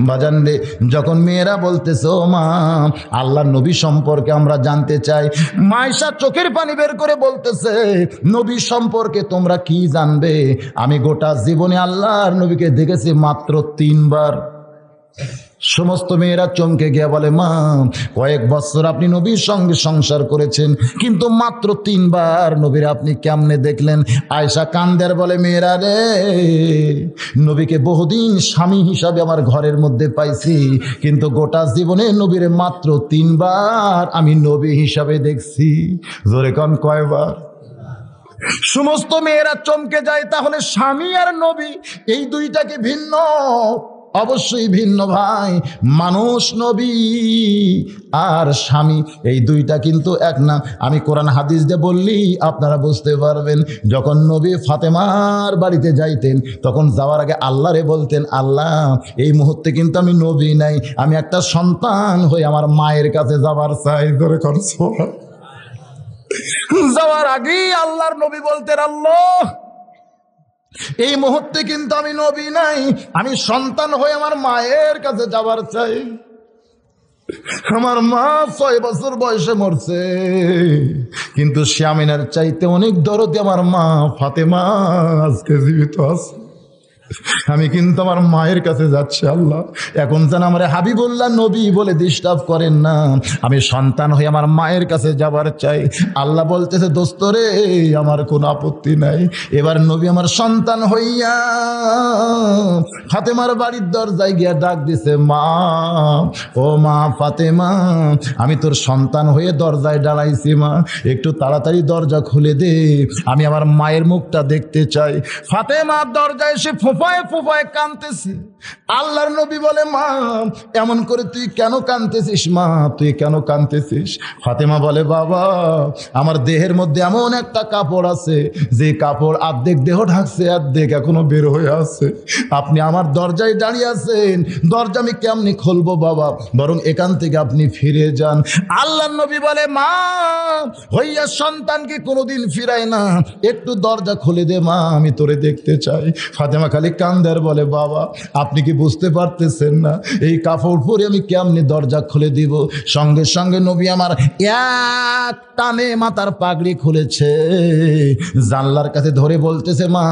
বাজান রে, যখন মেয়েরা বলতেছে ও মা আল্লাহ নবী সম্পর্কে আমরা জানতে চাই, মায়েশা চোখের পানি বের করে বলতেছে নবী সম্পর্কে তোমরা কি জানবে? আমি গোটা জীবনে আল্লাহর নবীকে দেখেছি মাত্র 3 বার। সমস্ত মেয়েরা চমকে গিয়ে বলে মা কয়েক বছর আপনি নবীর সঙ্গে সংসার করেছেন, কিন্তু মাত্র 3 বার নবীর আপনি কেমনে দেখলেন? আয়েশা কান্দের বলে মেয়েরা রে, নবীকে বহুদিন স্বামী হিসাবে আমার ঘরের মধ্যে পাইছি, কিন্তু গোটা জীবনে নবীর মাত্র 3 বার আমি নবী হিসাবে দেখছি। জোরে কোন কয়বার? সমস্ত মেয়েরা চমকে যায়। তাহলে স্বামী আর নবী এই দুইটাকে ভিন্ন? অবশ্যই ভিন্ন ভাই। মানুষ নবী আর স্বামী এই দুইটা কিন্তু এক না। আমি কোরআন হাদিস দিয়ে বললি আপনারা বুঝতে পারবেন। যখন নবী ফাতেমার বাড়িতে যাইতেন তখন যাওয়ার আগে আল্লাহরে বলতেন, আল্লাহ এই মুহূর্তে কিন্তু আমি নবী নাই, আমি একটা সন্তান হয়ে আমার মায়ের কাছে যাবার চাই। ধরে করছো যাওয়ার আগেই আল্লাহর নবী বলতেন, আল্লাহ এই মুহূর্তে কিন্তু আমি নবী নাই, আমি সন্তান হয়ে আমার মায়ের কাছে যাবার চাই। আমার মা 6 বছর বয়সে মরছে, কিন্তু আমিনার চাইতে অনেক দরদে আমার মা ফাতেমা আজকে জীবিত আছে। আমি কিন্তু আমার মায়ের কাছে যাচ্ছি আল্লাহ, এখন যেন আমার হাবিবুল্লাহ নবী বলে ডিস্টার্ব করেন না, আমি সন্তান হয়ে আমার মায়ের কাছে যাবার চাই। আল্লাহ বলতেছে দোস্ত রে আমার কোনো আপত্তি নাই। এবার নবী আমার সন্তান হইয়া ফাতেমার বাড়ির দরজায় গিয়া ডাক দিছে, মা ও মা ফাতেমা, আমি তোর সন্তান হয়ে দরজায় দাঁড়াইছি, মা একটু তাড়াতাড়ি দরজা খুলে দে, আমি আমার মায়ের মুখটা দেখতে চাই। ফাতেমা দরজায় এসে ফুফায় ফুফায় কাঁদতেছে। আল্লাহর নবী বলে, মা এমন করে তুই কেন কাঁদতেছিস? মা তুই কেন কাঁদতেছিস? ফাতেমা বলে, বাবা আমার দেহের মধ্যে এমন একটা কাপড় আছে যে কাপড় অর্ধেক দেহ ঢাকছে, অর্ধেক এখনো বের হয়ে আছে। আপনি আমার দরজায় দাঁড়িয়ে আছেন, দরজা আমি কেমনি খুলবো বাবা, বরং এখান থেকে আপনি ফিরে যান। আল্লাহর নবী বলে, মা হইয়া সন্তানকে কোনোদিন ফিরায় না, একটু দরজা খুলে দে মা, আমি তোরে দেখতে চাই। ফাতেমা খালি কান্দার বলে, বাবা আপনি কি বুঝতে পারতেছেন না এই কাপড় পরে আমি কেমনি দরজা খুলে দিব? সঙ্গে সঙ্গে নবী আমার এক টানে মাথার পাগড়ি খুলেছে, জানলার কাছে ধরে বলতেছে, মা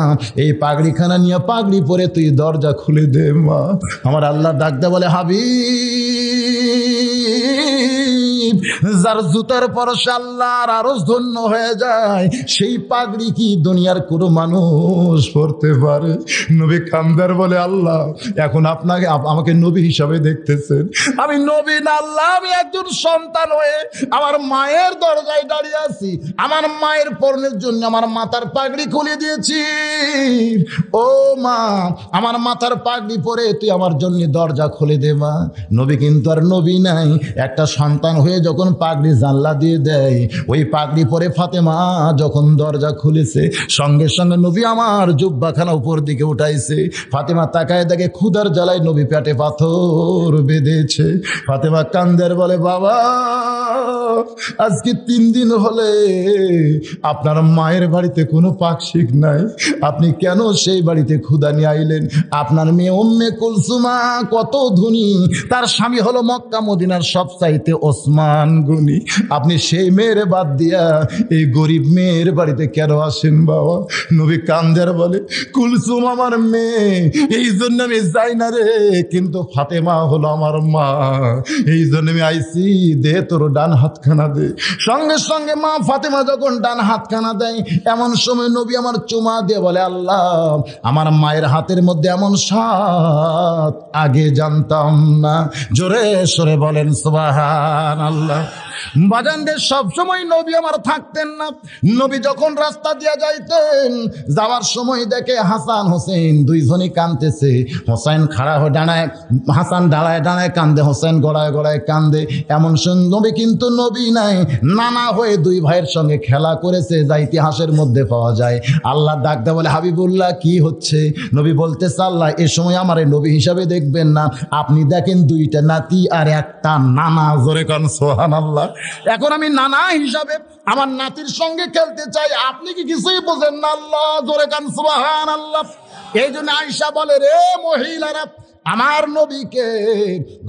এই পাগড়িখানা নিয়ে পাগড়ি পরে তুই দরজা খুলে দে মা। আমার আল্লাহ ডাকতে বলে, হাবিব যার জুতার পরশে আল্লাহর আরশ ধন্য হয়ে যায়, সেই পাগড়ি কি দুনিয়ার কোনো মানুষ পরতে পারে? নবী কান্দার বলে, আল্লাহ এখন আপনাকে আমাকে নবী হিসাবে দেখতেছেন? আমি নবী না আল্লাহ, আমি একজন সন্তান হয়ে আমার মায়ের দরজায় দাঁড়িয়ে আছি, আমার মায়ের পরনের জন্য আমার মাথার পাগড়ি খুলে দিয়েছি। ও মা আমার মাথার পাগড়ি পরে তুই আমার জন্য দরজা খুলে দে মা। নবী কিন্তু আর নবী নাই, একটা সন্তান হয়ে যখন পাগড়ি জানলা দিয়ে দেয়, ওই পাগড়ি পরে ফাতেমা যখন দরজা খুলেছে, সঙ্গে সঙ্গে নবী আমার জুব্বাখানা উপর দিকে উঠাইছে। ফাতেমা তাকায় দেখে ক্ষুধার জ্বালায় নবী পেটে পাথর বেঁধেছে। ফাতেমা কান্দের বলে, বাবা আজকে 3 দিন হলে আপনার মায়ের বাড়িতে কোনো পাকশিক নাই, আপনি কেন সেই বাড়িতে ক্ষুধা নিয়ে আইলেন? আপনার মেয়ে উম্মে কুলসুমা কত ধনী, তার স্বামী হলো মক্কা মদিনার সবচাইতে ওসমান গনি, আপনি সেই মেয়ের বাদ দিয়া এই গরিব মেয়ের বাড়িতে কেন আসেন বাবা? নবী কান্দের বলে, কুলসুম আমার মেয়ে, এই জন্য আমি যাই না রে, কিন্তু ফাতেমা হলো আমার মা, এই জন্য আমি আইছি, দে তোর ডান হাতখানা দে। সঙ্গে সঙ্গে মা ফাতেমা যখন ডান হাতখানা দেয়, এমন সময় নবী আমার চুমা দিয়ে বলে, আল্লাহ আমার মায়ের হাতের মধ্যে এমন স্বাদ আগে জানতাম না। জোরে সরে বলেন সুবহানাল্লাহ। বাজানদের সবসময় নবী আমার থাকতেন না। নবী যখন রাস্তা দিয়ে যাইতেন, যাওয়ার সময় দেখে হাসান হোসেন দুইজনই কাঁদতেছে। হোসেন খাড়া হয়ে দাঁড়ায়, হাসান দাঁড়ায় দাঁড়ায় কান্দে, হোসেন গড়ায় গড়ায় কান্দে। এমন নবী কিন্তু নবী নাই, নানা হয়ে 2 ভাইয়ের সঙ্গে খেলা করেছে, যা ইতিহাসের মধ্যে পাওয়া যায়। আল্লাহ ডাকতে বলে, হাবিবুল্লাহ কি হচ্ছে? নবী বলতেছে, আল্লাহ এ সময় আমার নবী হিসাবে দেখবেন না, আপনি দেখেন 2টা নাতি আর একটা নানা। জোরে কান সুবহানাল্লাহ। এখন আমি নানা হিসাবে আমার নাতির সঙ্গে খেলতে চাই, আপনি কি কিছুই বোঝেন না? আল্লাহ জোরে কান সুবহানাল্লাহ। এই জন্য আয়েশা বলে, রে মহিলারা আমার নবীকে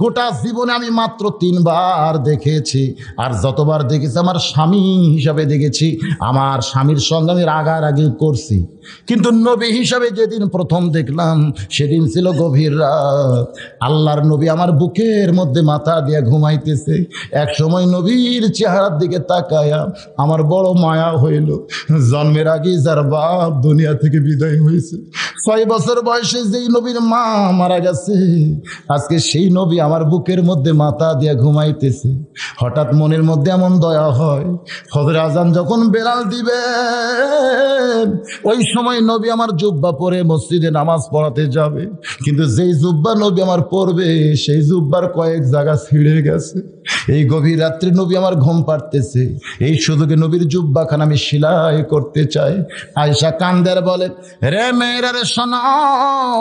গোটা জীবনে আমি মাত্র 3 বার দেখেছি, আর যতবার দেখেছি আমার স্বামী হিসাবে দেখেছি। আমার স্বামীর সঙ্গে আমি রাগারাগি করছি, কিন্তু নবী হিসাবে যেদিন প্রথম দেখলাম সেদিন ছিল গভীর রাত। আল্লাহর নবী আমার বুকের মধ্যে মাথা দিয়ে ঘুমাইতেছে। এক সময় নবীর চেহারার দিকে তাকায়া আমার বড় মায়া হইল। জন্মের আগে যার বাপ দুনিয়া থেকে বিদায় হয়েছে, 6 বছর বয়সে যেই নবীর মা মারা গেছে, আজকে সেই নবী আমার বুকের মধ্যে মাথা দিয়ে ঘুমাইতেছে। হঠাৎ মনের মধ্যে এমন দয়া হয়, ফজরের আজান যখন বেলাল দিবে ওই সময় নবী আমার জুব্বা পরে মসজিদে নামাজ পড়াতে যাবে, কিন্তু যেই জুব্বা নবী আমার পড়বে সেই জুব্বার কয়েক জায়গা ছিঁড়ে গেছে। এই গভীর রাত্রে নবী আমার ঘুম পাড়তেছে, এই সুযোগে নবীর জুব্বাখান আমি সেলাই করতে চাই। আয়েশা কান্দের বলে, রে মেয়েরা রে শোনাও,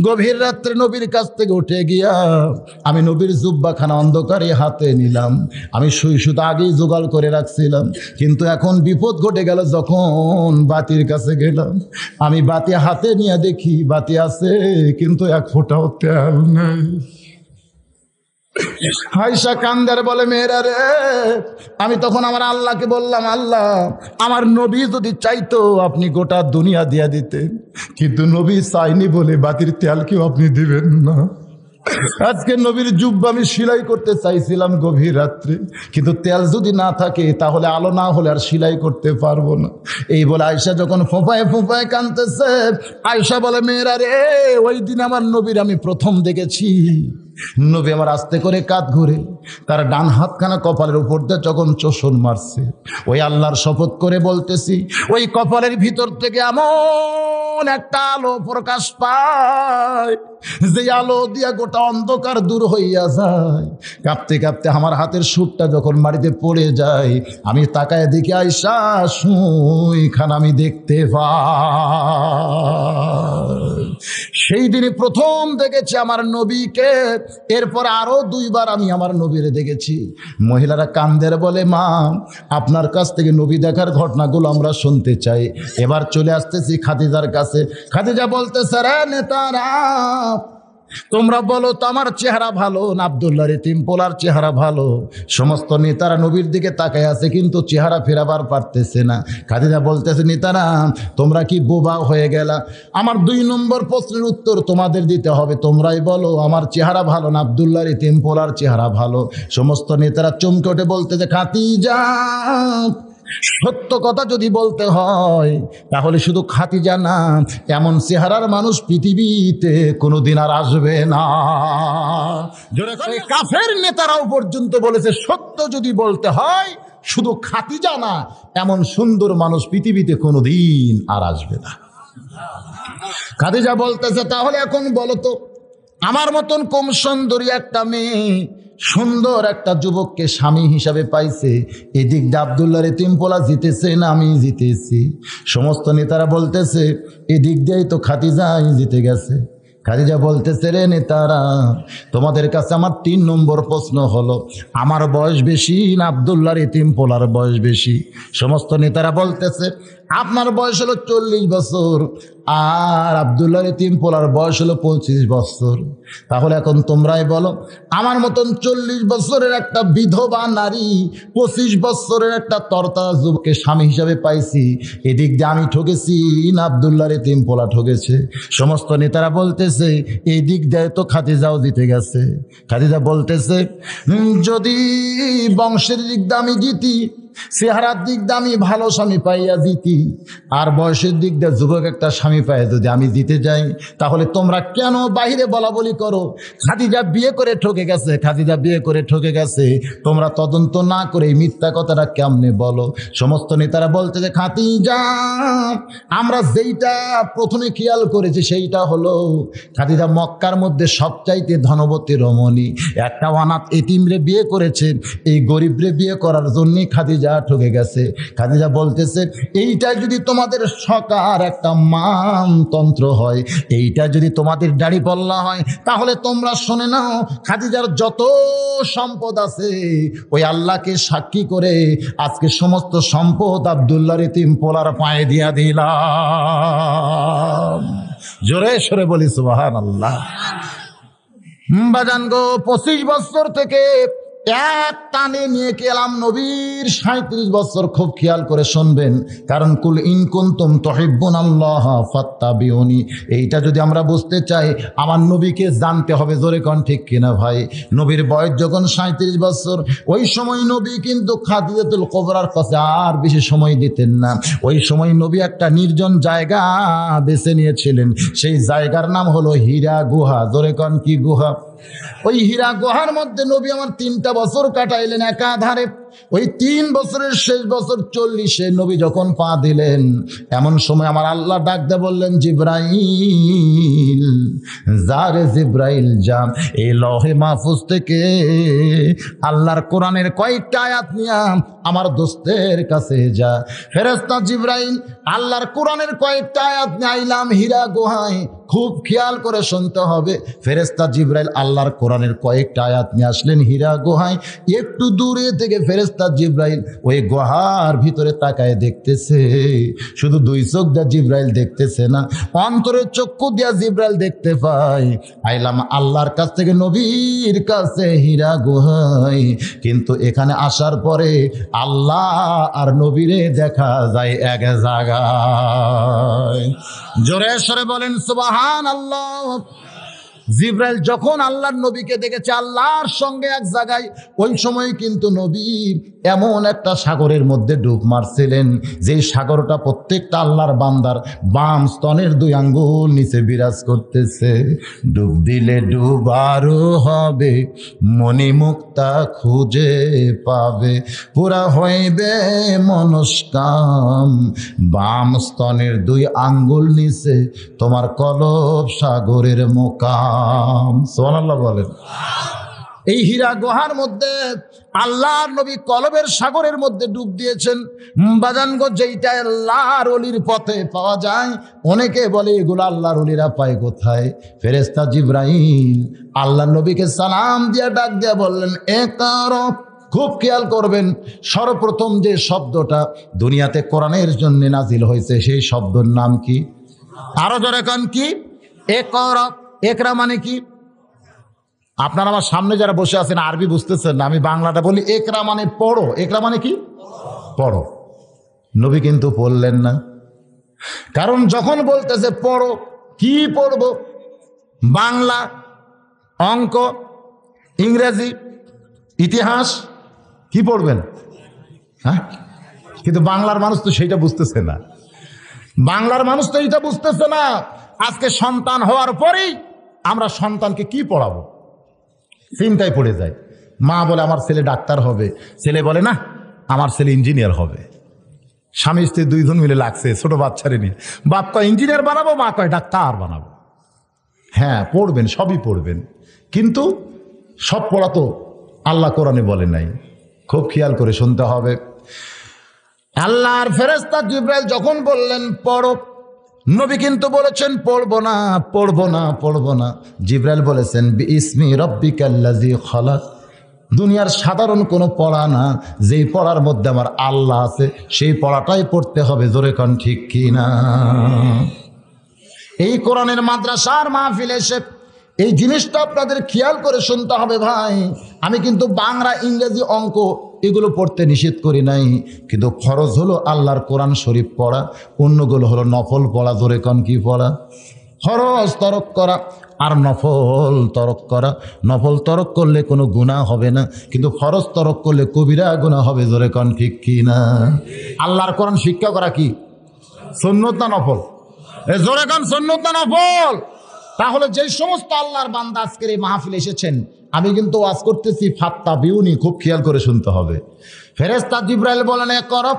গভীর রাত্রে নবীর কাছ থেকে উঠে গিয়া আমি নবীর জুব্বাখানা অন্ধকারে হাতে নিলাম। আমি শুধু আগেই জোগাড় করে রাখছিলাম, কিন্তু এখন বিপদ ঘটে গেল। যখন বাতির কাছে গেলাম, আমি বাতি হাতে নিয়ে দেখি বাতি আছে, কিন্তু 1 ফোঁটাও তেল নেই। আয়েশা কান্দার বলে, মেয়েরা রে, আমি তখন আমার আল্লাহকে বললাম, আল্লাহ, আমার নবী যদি চাইতো আপনি গোটা দুনিয়া দিয়া দিতেন, কিন্তু নবী চাইনি বলে বাতির তেল কেউ আপনি দিবেন না। আজকে নবীর জুব্বা আমি সেলাই করতে চাইছিলাম গভীর রাত্রে, কিন্তু তেল যদি না থাকে তাহলে আলো না হলে আর সেলাই করতে পারবো না। এই বলে আয়েশা যখন ফোঁপায় ফোঁপায় কাঁদতেছে, আয়েশা বলে, মেয়েরা রে, ওই দিন আমার নবীর আমি প্রথম দেখেছি। নবী আমার আস্তে করে কাঁধ ঘুরে তার ডান হাতখানা কপালের উপর দিয়ে যখন চোষণ মারছে, ওই আল্লাহর শপথ করে বলতেছি, ওই কপালের ভিতর থেকে এমন একটা আলো প্রকাশ পায়, যে আলো দিয়া গোটা অন্ধকার দূর হইয়া যায়। কাঁপতে কাঁপতে আমার হাতের সুরটা যখন মাটিতে পড়ে যায়, আমি তাকায় দেখি আয়েশা সুইখান আমি দেখতে পাই। সেই দিনই প্রথম দেখেছি আমার নবীকে। এরপর আরো 2 বার আমি আমার নবীরে দেখেছি। মহিলারা কান্দের বলে, মা, আপনার কাছ থেকে নবী দেখার ঘটনাগুলো আমরা শুনতে চাই। এবার চলে আসতেছি খাদিজার কাছে। খাদিজা বলতেছে, রে নেতারা, তোমরা বলো তো আমার চেহারা ভালো না আব্দুল্লাহর এতিম পোলার চেহারা ভালো? সমস্ত নেতারা নবীর দিকে তাকায় আছে, কিন্তু চেহারা ফেরাবার পারতেছে না। খাদিজা বলতেছে, নেতারা, তোমরা কি বোবা হয়ে গেলা? আমার 2 নম্বর প্রশ্নের উত্তর তোমাদের দিতে হবে। তোমরাই বলো আমার চেহারা ভালো না আব্দুল্লাহর এতিম পোলার চেহারা ভালো? সমস্ত নেতারা চমকে উঠে বলতেছে, খাদিজা, সত্য কথা যদি বলতে হয় তাহলে শুধু খাদিজা না, এমন চেহারার মানুষ পৃথিবীতে কোনোদিন আর আসবে না। কাফের নেতারাও পর্যন্ত বলেছে, সত্য যদি বলতে হয় শুধু খাদিজা না, এমন সুন্দর মানুষ পৃথিবীতে কোনোদিন আর আসবে না। খাদিজা বলতেছে, তাহলে এখন বলো তো, আমার মতন কম সুন্দরী একটা মেয়ে সুন্দর একটা যুবককে স্বামী হিসাবে পাইছে, এদিক দিয়ে আব্দুল্লাহর এতিম পোলা জিতেছে না আমি জিতেছি? সমস্ত নেতারা বলতেছে, এদিক দিয়েই তো খাদিজাই জিতে গেছে। খাদিজা বলতেছে, রে নেতারা, তোমাদের কাছে আমার 3 নম্বর প্রশ্ন হলো, আমার বয়স বেশি না আব্দুল্লাহর এতিম পোলার বয়স বেশি? সমস্ত নেতারা বলতেছে, আপনার বয়স হলো 40 বছর আর আব্দুল্লাহর এতিম পোলার বয়স হলো 25 বছর। তাহলে এখন তোমরাই বলো, আমার মতন 40 বছরের একটা বিধবা নারী 25 বছরের একটা তরতাজা যুবককে স্বামী হিসাবে পাইছি, এদিক দিয়ে আমি ঠকেছি না আব্দুল্লাহর এতিম পোলা ঠকেছে? সমস্ত নেতারা বলতেছে, এই দিক দিয়ে তো খাদিজাও জিতে গেছে। খাদিজা বলতেছে, যদি বংশের দিক দিয়ে আমি জিতি, চেহারার দিক দিয়ে আমি ভালো স্বামী পাইয়া জিতি, আর বয়সের দিক দিয়ে যুবক একটা স্বামী পাই যদি আমি জিতে যাই, তাহলে তোমরা কেন বাহিরে বলা বলি করো খাদিজা বিয়ে করে ঠকে গেছে, খাদিজা বিয়ে করে ঠকে গেছে? তোমরা তদন্ত না করে এই মিথ্যা কথাটা কেমনে বলো? সমস্ত নেতারা বলতে যে, খাদিজা, আমরা যেইটা প্রথমে খেয়াল করেছি সেইটা হলো খাদিজা মক্কার মধ্যে সবচাইতে ধনবতী রমণী, একটা অনাথ এতিমরে বিয়ে করেছে, এই গরিবরে বিয়ে করার জন্যই খাদিজা ঠকে গেছে। খাদিজা বলতেছে, এইটা যদি তোমাদের সকার একটা মানতন্ত্র হয়, এইটা যদি তোমাদের দাড়ি পাল্লা হয়, তাহলে তোমরা শুনে নাও, খাদিজার যত সম্পদ আছে ওই আল্লাহকে সাক্ষী করে আজকে সমস্ত সম্পদ আব্দুল্লাহর এতিম পোলার পায়ে দিয়া দিলাম। জোরে সরে বলি সুবহানাল্লাহ। বাজান গো 25 বছর থেকে এক টানে নিয়ে গেলাম নবীর 37 বছর। খুব খেয়াল করে শুনবেন, কারণ কুল ইন কুনতুম তুহিব্বুনাল্লাহ ফাত্তাবিউনি, এইটা যদি আমরা বুঝতে চাই আমার নবীকে জানতে হবে। জোরে কোন ঠিক কিনা ভাই? নবীর বয়স যখন 37 বছর, ওই সময় নবী কিন্তু খাদিজাতুল কুবরার কাছে আর বেশি সময় দিতেন না। ওই সময় নবী একটা নির্জন জায়গা বেছে নিয়েছিলেন, সেই জায়গার নাম হলো হীরা গুহা। জোরে কোন কি গুহা? ওই হীরা গুহার মধ্যে নবী আমার 3টা বছর কাটাইলেন একাধারে। ওই 3 বছরের শেষ বছর 40-এ নবী যখন পা দিলেন, এমন সময় আমার আল্লাহ ডাক দিয়ে বললেন, জিব্রাইল যা রে জিব্রাইল যা, এই লহে মাহফুজ থেকে আল্লাহর কোরআনের কয়েকটা আয়াত নিয়ে আমার দোস্তের কাছে যা। ফেরেশতা জিব্রাইল আল্লাহর কোরআনের কয়েকটা আয়াত নিয়ে আইলাম হীরা গুহায়। খুব খেয়াল করে শুনতে হবে, ফেরেশতা জিব্রাইল আল্লাহর কোরআনের কয়েকটা আয়াত নিয়ে আসলেন হীরা গুহায়। একটু দূরে থেকে ফেরেশতা জিব্রাইল ওই গুহার ভিতরে তাকায় দেখতেছে। শুধু 2 চোখ দিয়ে জিব্রাইল দেখতেছে না, অন্তরের চক্ষু দিয়া জিব্রাইল দেখতে পায় আইলাম আল্লাহর কাছ থেকে নবীর কাছে হীরা গুহায়। কিন্তু এখানে আসার পরে আল্লাহ আর নবীরে দেখা যায় এক জায়গায়। জোরে সরে বলেন সুবহানাল্লাহ। জিব্রাইল যখন আল্লাহর নবীকে দেখেছে আল্লাহর সঙ্গে এক জায়গায়, ওই সময় কিন্তু নবী এমন একটা সাগরের মধ্যে ডুব মারছিলেন, যে সাগরটা প্রত্যেকটা আল্লাহর বান্দার বাম স্তনের 2 আঙ্গুল নিচে বিরাজ করতেছে। ডুব দিলে ডুবারও হবে, মণিমুক্তা খুঁজে পাবে, পুরা হইবে মনস্কাম। বাম স্তনের 2 আঙ্গুল নিচে তোমার কলব সাগরের মোকাম। সুবহানাল্লাহ বলেন। এই হীরা গুহার মধ্যে আল্লাহর নবী কলবের সাগরের মধ্যে ডুব দিয়েছেন। বাজান গো, যেইটা আল্লাহর ওলির পথে পাওয়া যায়, অনেকে বলে এগুলো আল্লাহর ওলিরা পায় কোথায়? ফেরেশতা জিব্রাইল আল্লাহর নবীকে সালাম দিয়া ডাক দিয়া বললেন, ইকরা। খুব খেয়াল করবেন, সর্বপ্রথম যে শব্দটা দুনিয়াতে কোরআনের জন্য নাজিল হয়েছে, সেই শব্দের নাম কি? আরো জোরে কান কি? ইকরা। একরা মানে কি? আপনারা আমার সামনে যারা বসে আছেন আরবি বুঝতেছেন না, আমি বাংলাটা বলি। একরা মানে পড়ো। একরা মানে কি? পড়ো। নবী কিন্তু পড়লেন না, কারণ যখন বলতেছে পড়ো, কি পড়বো? বাংলা, অঙ্ক, ইংরেজি, ইতিহাস, কি পড়বেন? হ্যাঁ, কিন্তু বাংলার মানুষ তো সেইটা বুঝতেছে না। বাংলার মানুষ তো এইটা বুঝতেছে না। আজকে সন্তান হওয়ার পরেই আমরা সন্তানকে কি পড়াবো চিন্তায় পড়ে যায়। মা বলে আমার ছেলে ডাক্তার হবে, ছেলে বলে না আমার ছেলে ইঞ্জিনিয়ার হবে। স্বামী স্ত্রী 2 জন মিলে লাগছে ছোট বাচ্চারে নিয়ে। বাপ কয় ইঞ্জিনিয়ার বানাবো, মা কয় ডাক্তার বানাবো। হ্যাঁ পড়বেন, সবই পড়বেন, কিন্তু সব পড়া তো আল্লাহ কোরআনে বলে নাই। খুব খেয়াল করে শুনতে হবে। আল্লাহর ফেরেশতা জিব্রাইল যখন বললেন পড়ো, নবী কিন্তু বলেছেন পড়বো না, পড়বো না, পড়বো না। জিব্রাইল বলেছেন বিইসমি রাব্বিকাল্লাযী খালাক। দুনিয়ার সাধারণ কোনো পড়া না, যেই পড়ার মধ্যে আমার আল্লাহ আছে সেই পড়াটাই পড়তে হবে। জোরে কোন ঠিক কি না? এই কোরআনের মাদ্রাসার মাহফিলে এসে এই জিনিসটা আপনাদের খেয়াল করে শুনতে হবে ভাই। আমি কিন্তু বাংলা, ইংরেজি, অঙ্ক এগুলো পড়তে নিষেধ করি নাই, কিন্তু ফরজ হলো আল্লাহর কোরআন শরীফ পড়া, অন্যগুলো হলো নফল পড়া। জোরে কোন কি পড়া? ফরজ তরক করা আর নফল তরক করা। নফল তরক করলে কোনো গুনাহ হবে না, কিন্তু ফরজ তরক করলে কবিরা গুনাহ হবে। জোরে কোন ঠিক কি না? আল্লাহর কোরআন শিক্ষা করা কি সুন্নত না নফল? জোরে কোন সুন্নত না নফল? তাহলে যে সমস্ত আল্লাহর বান্দা আজকের এই মাহফিলে এসেছেন, আমি কিন্তু ওয়াজ করতেছি ফাত্তাবিউনি। খুব খেয়াল করে শুনতে হবে। ফেরেশতা জিব্রাইল বলেন ইকরা,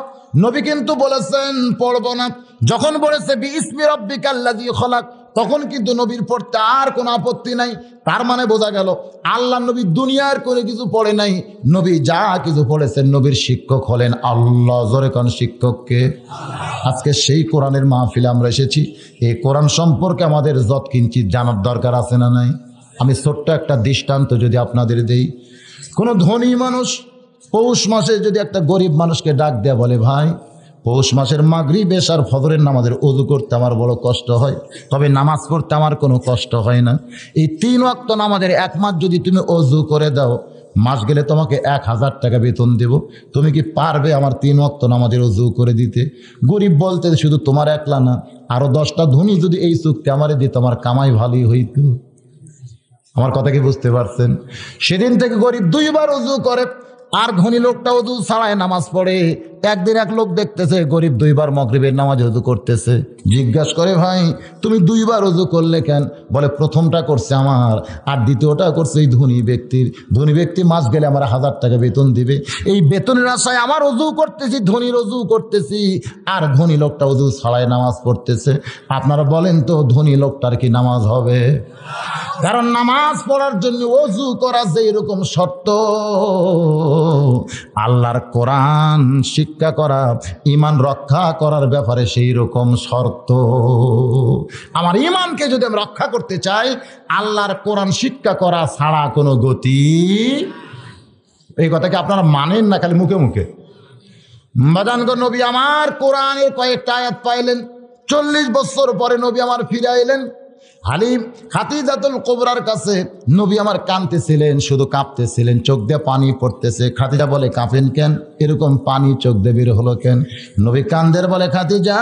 নবী কিন্তু বলেছেন পড়বো না। যখন বলেছে বিইসমি রাব্বিকাল্লাযী খালাক, তখন কিন্তু নবীর পড়তে আর কোনো আপত্তি নাই। তার মানে বোঝা গেল আল্লাহ নবী দুনিয়ার করে কিছু পড়ে নাই, নবী যা কিছু পড়েছেন নবীর শিক্ষক হলেন আল্লাহ। জোরে কোন শিক্ষককে? আজকে সেই কোরআনের মাহফিলে আমরা এসেছি। এই কোরআন সম্পর্কে আমাদের যত কিঞ্চিত জানার দরকার আছে না নাই? আমি ছোট্ট একটা দৃষ্টান্ত যদি আপনাদের দেই, কোনো ধনী মানুষ পৌষ মাসে যদি একটা গরিব মানুষকে ডাক দেয়া বলে, ভাই পৌষ মাসের মাগরিব এশার ফজরের নামাজের ওযু করতে আমার বড় কষ্ট হয়, তবে নামাজ পড়তে আমার কোনো কষ্ট হয় না। এই 3 ওয়াক্ত নামাজের এক মাস যদি তুমি ওযু করে দাও, মাস গেলে তোমাকে 1000 টাকা বেতন দেব। তুমি কি পারবে আমার 3 ওয়াক্ত নামাজের ওযু করে দিতে? গরিব বলতে শুধু তোমার একলা না, আরো 10টা ধনী যদি এই চুক্তি আমারে দিত, আমার কামাই ভালোই হইতো। আমার কথা কি বুঝতে পারছেন? সেদিন থেকে গরিব 2 বার ওযু করে, আর ধনী লোকটা ওযু ছাড়াই নামাজ পড়ে। একদিন এক লোক দেখতেছে গরিব 2 বার মাগরিবের নামাজ ওযু করতেছে, জিজ্ঞাসা করে, ভাই তুমি 2 বার ওযু করলে কেন? বলে প্রথমটা করছে আমার, আর দ্বিতীয়টা করছে এই ধনী ব্যক্তির। ধনী ব্যক্তি মাস গেলে আমার 1000 টাকা বেতন দিবে, এই বেতনের আশায় আমার ওযু করতেছি, ধনীর ওযু করতেছি, আর ধনী লোকটা ওযু ছাড়াই নামাজ পড়তেছে। আপনারা বলেন তো ধনী লোকটার কি নামাজ হবে? কারণ নামাজ পড়ার জন্য ওযু করা যে এরকম শর্ত, আল্লাহর কোরআন শিক্ষা করা, ঈমান রক্ষা করার ব্যাপারে সেই রকম শর্ত। আমার ঈমানকে যদি আমি রক্ষা করতে চাই, আল্লাহর কোরআন শিক্ষা করা ছাড়া কোনো গতি। এই কথাকে আপনারা মানেন না, খালি মুখে মুখে। বাজানগো, নবী আমার কোরআনের কয়েকটা আয়াত পাইলেন, 40 বছর পরে নবী আমার ফিরে এলেন। হালিম খাদিজাতুল কুবরার কাছে নবী আমার কাঁদতেছিলেন, শুধু কাঁপতেছিলেন, চোখ দিয়ে পানি পড়তেছে। খাদিজা বলে, কাঁপেন কেন? এরকম পানি চোখ দিয়ে বের হলো কেন? নবী কান্দের বলে, খাদিজা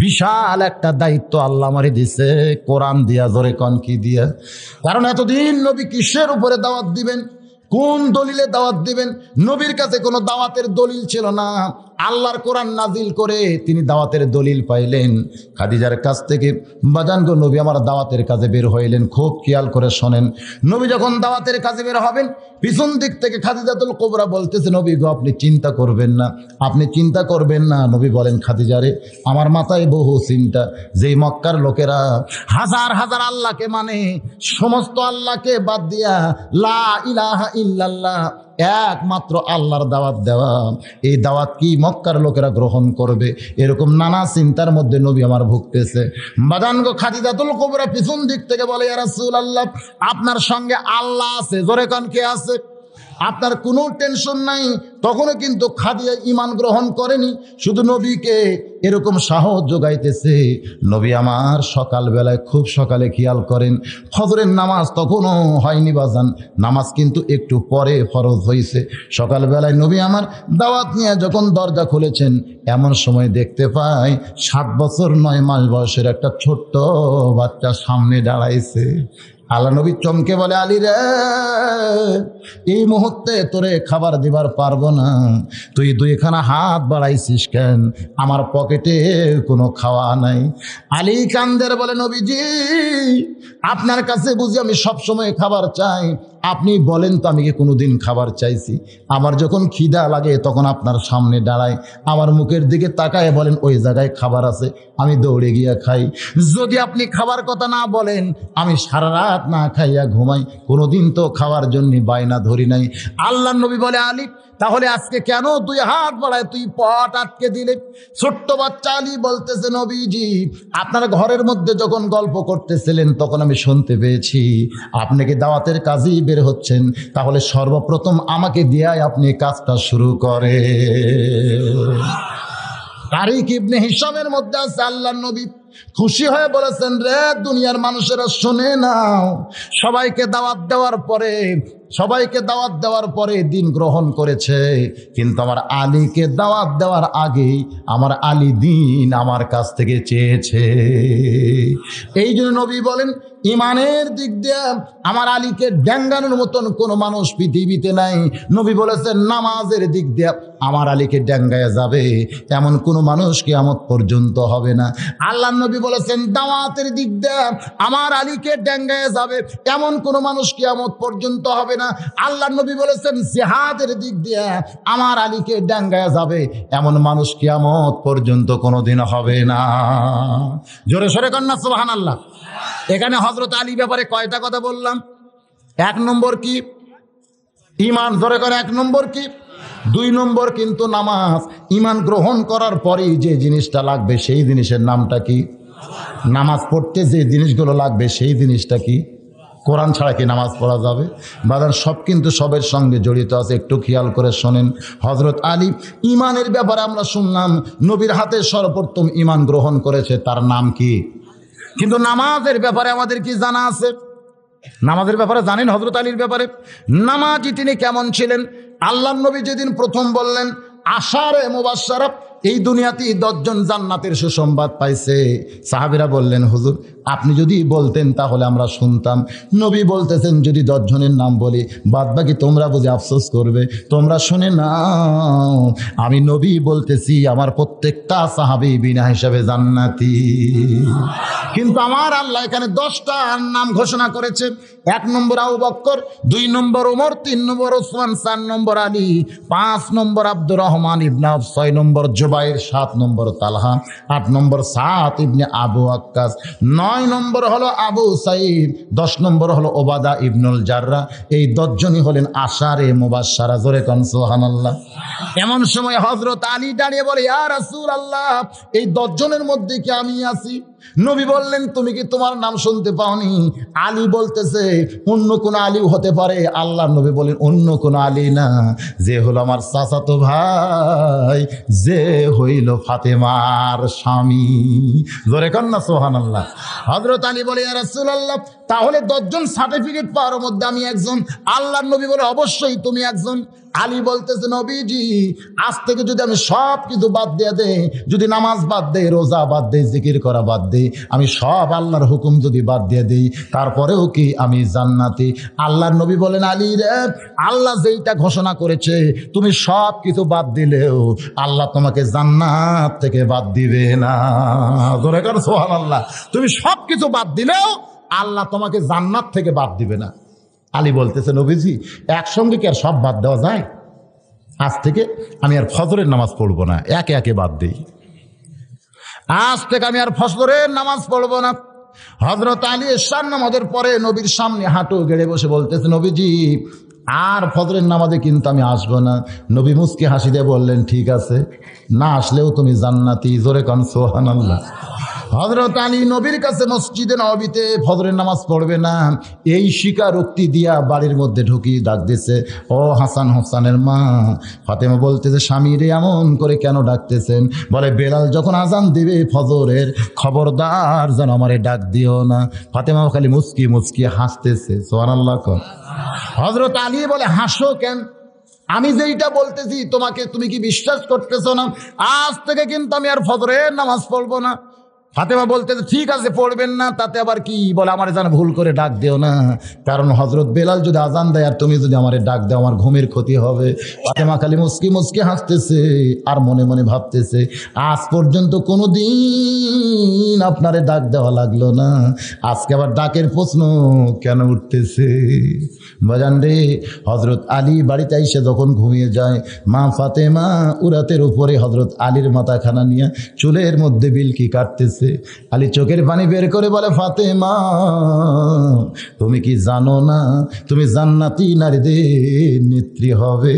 বিশাল একটা দায়িত্ব আল্লাহ আমারে দিছে, কোরআন দিয়া। জোরে কন কি দিয়া? কারণ এতদিন নবী কিসের উপরে দাওয়াত দিবেন, কোন দলিলে দাওয়াত দিবেন? নবীর কাছে কোনো দাওয়াতের দলিল ছিল না। আল্লাহর কোরআন নাজিল করে তিনি দাওয়াতের দলিল পাইলেন খাদিজার কাছ থেকে। বাজানগো, নবী আমার দাওয়াতের কাজে বের হইলেন। খুব খেয়াল করে শোনেন, নবী যখন দাওয়াতের কাজে বের হবেন, পিছন দিক থেকে খাদিজাতুল কুবরা বলতেছে, নবী গো আপনি চিন্তা করবেন না, আপনি চিন্তা করবেন না। নবী বলেন, খাদিজারে আমার মাথায় বহু চিন্তা। যেই মক্কার লোকেরা হাজার হাজার আল্লাহকে মানে, সমস্ত আল্লাহকে বাদ দিয়া লা ইলাহা ইল্লাল্লাহ একমাত্র আল্লাহর দাওয়াত দেওয়া, এই দাওয়াত কি মক্কার লোকেরা গ্রহণ করবে? এরকম নানা চিন্তার মধ্যে নবী আমার ভুগতেছে। বাজানগো, খাদিজাতুল কুবরা পিছন দিক থেকে বলে, ইয়া রাসূলুল্লাহ আপনার সঙ্গে আল্লাহ আছে। জোরে কান কে আছে? আপনার কোনো টেনশন নাই। তখনও কিন্তু খাদিজা ঈমান গ্রহণ করেনি, শুধু নবীকে এরকম সাহস যোগাইতেছে। নবী আমার সকালবেলায়, খুব সকালে খেয়াল করেন, ফজরের নামাজ তখনও হয়নি বাজান, নামাজ কিন্তু একটু পরে ফরজ হয়েছে। সকালবেলায় নবী আমার দাওয়াত নিয়ে যখন দরজা খুলেছেন, এমন সময় দেখতে পাই 7 বছর 9 মাস বয়সের একটা ছোট্ট বাচ্চা সামনে দাঁড়াইছে। আল্লাহ নবী চমকে বলে, আলী রে, এই মুহূর্তে তোরে খাবার দিবার পারবো না, তুই 2খানা হাত বাড়াইছিস কেন? আমার পকেটে কোনো খাওয়া নাই। আলী কান্দের বলে, নবীজি আপনার কাছে বুঝি আমি সবসময় খাবার চাই? আপনি বলেন তো, আমি কি কোনোদিন খাবার চাইছি? আমার যখন খিদা লাগে তখন আপনার সামনে দাঁড়াই, আমার মুখের দিকে তাকায় বলেন ওই জায়গায় খাবার আছে, আমি দৌড়ে গিয়ে খাই। যদি আপনি খাবার কথা না বলেন, আমি সারা রাত না খাইয়া ঘুমাই, কোনোদিন তো খাওয়ার জন্য বায়না ধরি নাই। আল্লাহর নবী বলে, আলী তাহলে আজকে কেন 2 হাত বাড়ায় তুই পট আটকে দিলে? ছোট্ট বাচ্চা আলী বলতেছে, নবীজি আপনার ঘরের মধ্যে যখন গল্প করতেছিলেন তখন আমি শুনতে পেয়েছি আপনি কি দাওয়াতের কাজেই বের হচ্ছেন, তাহলে সর্বপ্রথম আমাকে দিয়াই আপনি কাজটা শুরু করে। তারিখ ইবনে হিশামের মধ্যে আছে, আল্লাহর নবী খুশি হয়ে বলেছেন, রে দুনিয়ার মানুষেরা শুনে নাও, সবাইকে দাওয়াত দেওয়ার পরে দিন গ্রহণ করেছে, কিন্তু আমার আলীকে দাওয়াত দেওয়ার আগেই আমার আলী দিন আমার কাছ থেকে চেয়েছে। এই জন্য নবী বলেন, ইমানের দিক দিয়ে আমার আলীকে ড্যাঙ্গানোর মতন কোনো মানুষ পৃথিবীতে নাই। নবী বলেছেন, নামাজের দিক দিয়ে আমার আলীকে ড্যাঙ্গায় যাবে এমন কোনো মানুষ কিয়ামত পর্যন্ত হবে না। আল্লাহ নবী বলেছেন, দাওয়াতের দিক দিয়ে আমার আলীকে ড্যাঙ্গায় যাবে এমন কোনো মানুষ কিয়ামত পর্যন্ত হবে না। আল্লাহ নবী বলেছেন, জিহাদের দিক দিয়ে আমার আলীকে ড্যাঙ্গায় যাবে এমন মানুষ কিয়ামত পর্যন্ত কোনোদিন হবে না। জোরে সরে কন্যা সুবহানাল্লাহ। এখানে হযরত আলী ব্যাপারে কয়টা কথা বললাম? 1 নম্বর কি? ঈমান। জোরে করে 1 নম্বর কি? 2 নম্বর কিন্তু নামাজ। ঈমান গ্রহণ করার পরেই যে জিনিসটা লাগবে সেই জিনিসের নামটা কি? নামাজ পড়তে যে জিনিসগুলো লাগবে সেই জিনিসটা কি? কোরআন ছাড়া কি নামাজ পড়া যাবে? বাজার সব কিন্তু সবের সঙ্গে জড়িত আছে, একটু খেয়াল করে শোনেন। হযরত আলী ঈমানের ব্যাপারে আমরা শুনলাম নবীর হাতে সর্বপ্রথম ঈমান গ্রহণ করেছে, তার নাম কি? কিন্তু নামাজের ব্যাপারে আমাদের কি জানা আছে? নামাজের ব্যাপারে জানেন হযরত আলীর ব্যাপারে? নামাজি তিনি কেমন ছিলেন? আল্লাহর নবী যেদিন প্রথম বললেন আশারে মুবাশশারা, এই দুনিয়াতেই 10 জন জান্নাতের সুসংবাদ পাইছে, সাহাবীরা বললেন হুজুর আপনি যদি বলতেন তাহলে আমরা শুনতাম। নবী বলতেছেন যদি 10 জনের নাম বলি বাদ বাকি তোমরা বুঝে আফসোস করবে, তোমরা শুনে নাও আমি নবী বলতেছি আমার প্রত্যেকটা সাহাবী বিনা হিসাবে জান্নাতি। কিন্তু আমার আল্লাহ এখানে 10টা নাম ঘোষণা করেছে। 1 নম্বর আবু বকর, 2 নম্বর ওমর, 3 নম্বর ওসমান, 4 নম্বর আলী, 5 নম্বর আব্দুর রহমান ইবনে আউফ, 6 নম্বর জুবাইর, 7 নম্বর তালহা, 8 নম্বর সাদ ইবনে আবু ওয়াক্কাস, 9 নম্বর হলো আবু সাঈদ, 10 নম্বর হলো ওবাদা ইবনুল জাররা। এই 10 জনই হলেন আশারে মুবাশশারা। জোরে কোন সুবহানাল্লাহ। এমন সময় হযরত আলী দাঁড়িয়ে বলে ইয়া রাসূলুল্লাহ এই 10 জনের মধ্যে কি আমি আছি? নবী বললেন তুমি কি তোমার নাম শুনতে পাওনি? আলী বলতেছে অন্য কোন আলীও হতে পারে। আল্লাহ নবী বলেন অন্য কোন আলী না, যে হলো আমার চাচাতো ভাই, যে হইল ফাতেমার স্বামী। জোরে কর না সুবহানাল্লাহ। হযরত আলী বলে ইয়া রাসূলুল্লাহ তাহলে 10 জন সার্টিফিকেট পাওয়ার মধ্যে আমি একজন। আল্লাহর নবী বলে অবশ্যই তুমি একজন। আলী বলতেছে নবীজি আজ থেকে যদি আমি সব কিছু বাদ দিয়ে দেই, যদি নামাজ বাদ দেই, রোজা বাদ দেই, জিকির করা বাদ দেই, আমি সব আল্লাহর হুকুম যদি বাদ দিয়ে দেই, তারপরেও কি আমি জান্নাতি? আল্লাহর নবী বলেন আলী রে, আল্লাহ যেইটা ঘোষণা করেছে তুমি সব কিছু বাদ দিলেও আল্লাহ তোমাকে জান্নাত থেকে বাদ দিবে না। জোরে কর সুবহানাল্লাহ। তুমি সব কিছু বাদ দিলেও আল্লাহ তোমাকে জান্নাত থেকে বাদ দিবে না। আলী বলতেছে নবীজি একসঙ্গে কি আর সব বাদ দেওয়া যায়? আজ থেকে আমি আর ফজরের নামাজ পড়বো না, একে একে বাদ দেই। আজ থেকে আমি আর ফজরের নামাজ পড়বো না। হযরত আলী এশার নামাজের পরে নবীর সামনে হাঁটু গেড়ে বসে বলতেছে নবীজি আর ফজরের নামাজে কিন্তু আমি আসবো না। নবী মুস্কি হাসি দিয়ে বললেন ঠিক আছে, না আসলেও তুমি জান্নাতি। জোরে কান সুবহানাল্লাহ। হযরত আলী নবীর কাছে মসজিদে নববীতে ফজরের নামাজ পড়বে না, এই স্বীকারোক্তি দিয়া বাড়ির মধ্যে ঢুকিয়ে ডাক দিছে ও হাসান হোসেনের মা। ফাতেমা বলতেছে স্বামী রে এমন করে কেন ডাকতেছেন? বলে বেলাল যখন আজান দিবে ফজরের খবরদার যেন আমারে ডাক দিও না। ফাতেমা খালি মুস্কি মুস্কি হাসতেছে। সুবহানাল্লাহ। হযরত আলী বলে হাসো কেন? আমি যেইটা বলতেছি তোমাকে তুমি কি বিশ্বাস করতেছো না? আজ থেকে কিন্তু আমি আর ফজরের নামাজ পড়বো না। ফাতেমা বলতেছে ঠিক আছে পড়বেন না, তাতে আবার কি? বলে আমার যেন ভুল করে ডাক দিও না, কারণ হযরত বেলাল যদি আজান দেয় আর তুমি যদি আমারে ডাক দাও আমার ঘুমের ক্ষতি হবে। ফাতেমা খালি মুস্কি মুস্কি হাসতেছে আর মনে মনে ভাবতেছে আজ পর্যন্ত কোনোদিন আপনারে ডাক দেওয়া লাগলো না, আজকে আবার ডাকের প্রশ্ন কেন উঠতেছে? বাজান রে, হযরত আলী বাড়িতে এসে যখন ঘুমিয়ে যায়, মা ফাতেমা উরাতের উপরে হযরত আলীর মাথাখানা নিয়ে চুলের মধ্যে বিলকি কাটতেছে। আলী চোখের পানি বের করে বলে ফাতেমা তুমি কি জানো না তুমি জান্নাতি নারীদের নেত্রী হবে?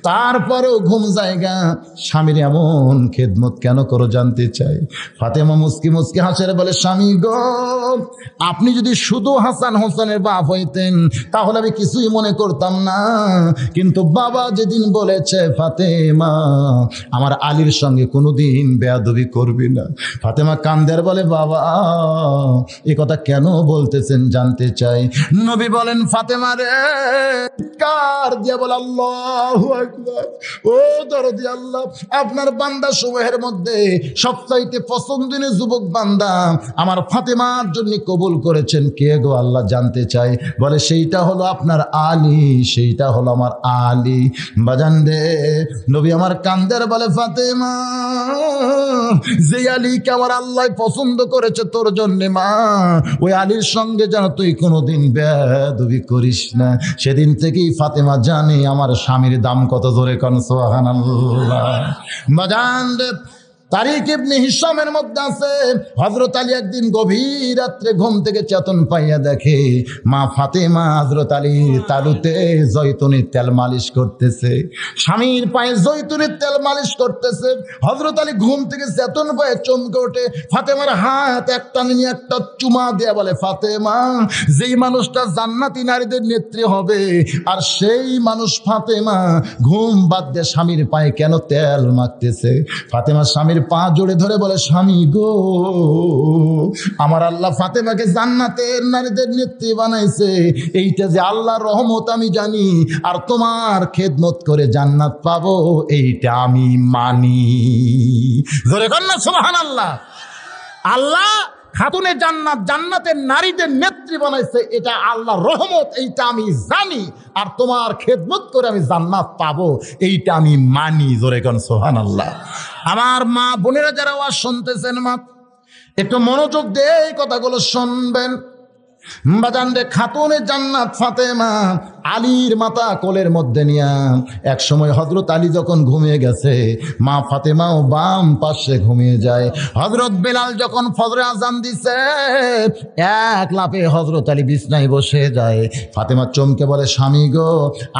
তারপরেও ঘুম জায়গা স্বামীর এমন খেদমত কেন করো জানতে চাই। ফাতেমা মুস্কি মুস্কি হাসে বলে স্বামী গো, আপনি যদি শুধু হাসান হোসেনের বাপ হইতেন তাহলে আমি কিছুই মনে করতাম না, কিন্তু বাবা যেদিন বলেছে ফাতেমা আমার আলীর সঙ্গে কোনোদিন বেয়াদবি করবি না, ফাতেমা কান্দের বলে বাবা এ কথা কেন বলতেছেন জানতে চাই। নবী বলেন ফাতেমা রে, কার দিয়া বল আল্লাহু আকবার। ও দরদি আল্লাহ, আপনার বান্দা সমূহের মধ্যে সবচাইতে পছন্দনীয় যুবক বান্দা আমার ফাতেমার জন্য কবুল করেছেন কে গো আল্লাহ জানতে চাই। বলে সেইটা হলো আপনার আলী, সেইটা হলো আমার আলী। বাজান রে, নবী আমার কান্দের বলে ফাতেমা যে আলীকে আমার আল্লাহ পছন্দ করেছে তোর জন্য মা, ওই আলীর সঙ্গে যেন তুই কোনোদিন বেয়াদবি করিস না। সেদিন থেকেই ফাতেমা জানে আমার স্বামীর দাম কত। জোরে কোন সুবহানাল্লাহ। বাজান রে, তারিক ইবনে হিশামের মধ্যে আছে, হযরত আলী একদিন গভীর রাত্রে ঘুম থেকে চেতন পাইয়া দেখে মা ফাতেমা হযরত আলীর তালুতে জয়তুনের তেল মালিশ করতেছে, স্বামীর পায়ে জয়তুনের তেল মালিশ করতেছে। হযরত আলী ঘুম থেকে চেতন পায়ে চমকে ওঠে, ফাতেমার হাত একটা নিয়ে একটা চুমা দিয়ে বলে, ফাতেমা, যেই মানুষটা জান্নাতি নারীদের নেত্রী হবে আর সেই মানুষ ফাতেমা ঘুম বাদ দিয়ে স্বামীর পায়ে কেন তেল মাখতেছে? ফাতেমা স্বামীর পা জোড়ে ধরে বলে, স্বামী গো, আমার আল্লাহ ফাতেমাকে জান্নাতের নারীদের নেত্রী বানাইছে, এইটা যে আল্লাহর রহমত আমি জানি, আর তোমার খেদমত করে জান্নাত পাবো এইটা আমি মানি। ধরে কর না সুবহানাল্লাহ। আল্লাহ খাতুনের জান্নাত, জান্নাতের নারীদের নেত্রী বানাইছে, এটা আল্লাহর রহমত, এইটা আমি জানি, আর তোমার খেদমত করে আমি জান্নাত পাবো এইটা আমি মানি। জোরে কোন সুবহানাল্লাহ। আমার মা বোনেরা যারা ওয়াজ শুনতেছেন, মা একটু মনোযোগ দিয়ে এই কথাগুলো শুনবেন। বাজান রে, খাতুনে জান্নাত ফাতেমা আলীর মাথা কোলের মধ্যে নিয়া এক সময় হযরত আলী যখন ঘুমিয়ে গেছে, মা ফাতেমাও বাম পাশে ঘুমিয়ে যায়। হযরত বেলাল যখন ফজরে আজান দিছে, এক লাফে হযরত আলী বিছনায় বসে যায়। ফাতেমা চমকে বলে, স্বামী গো,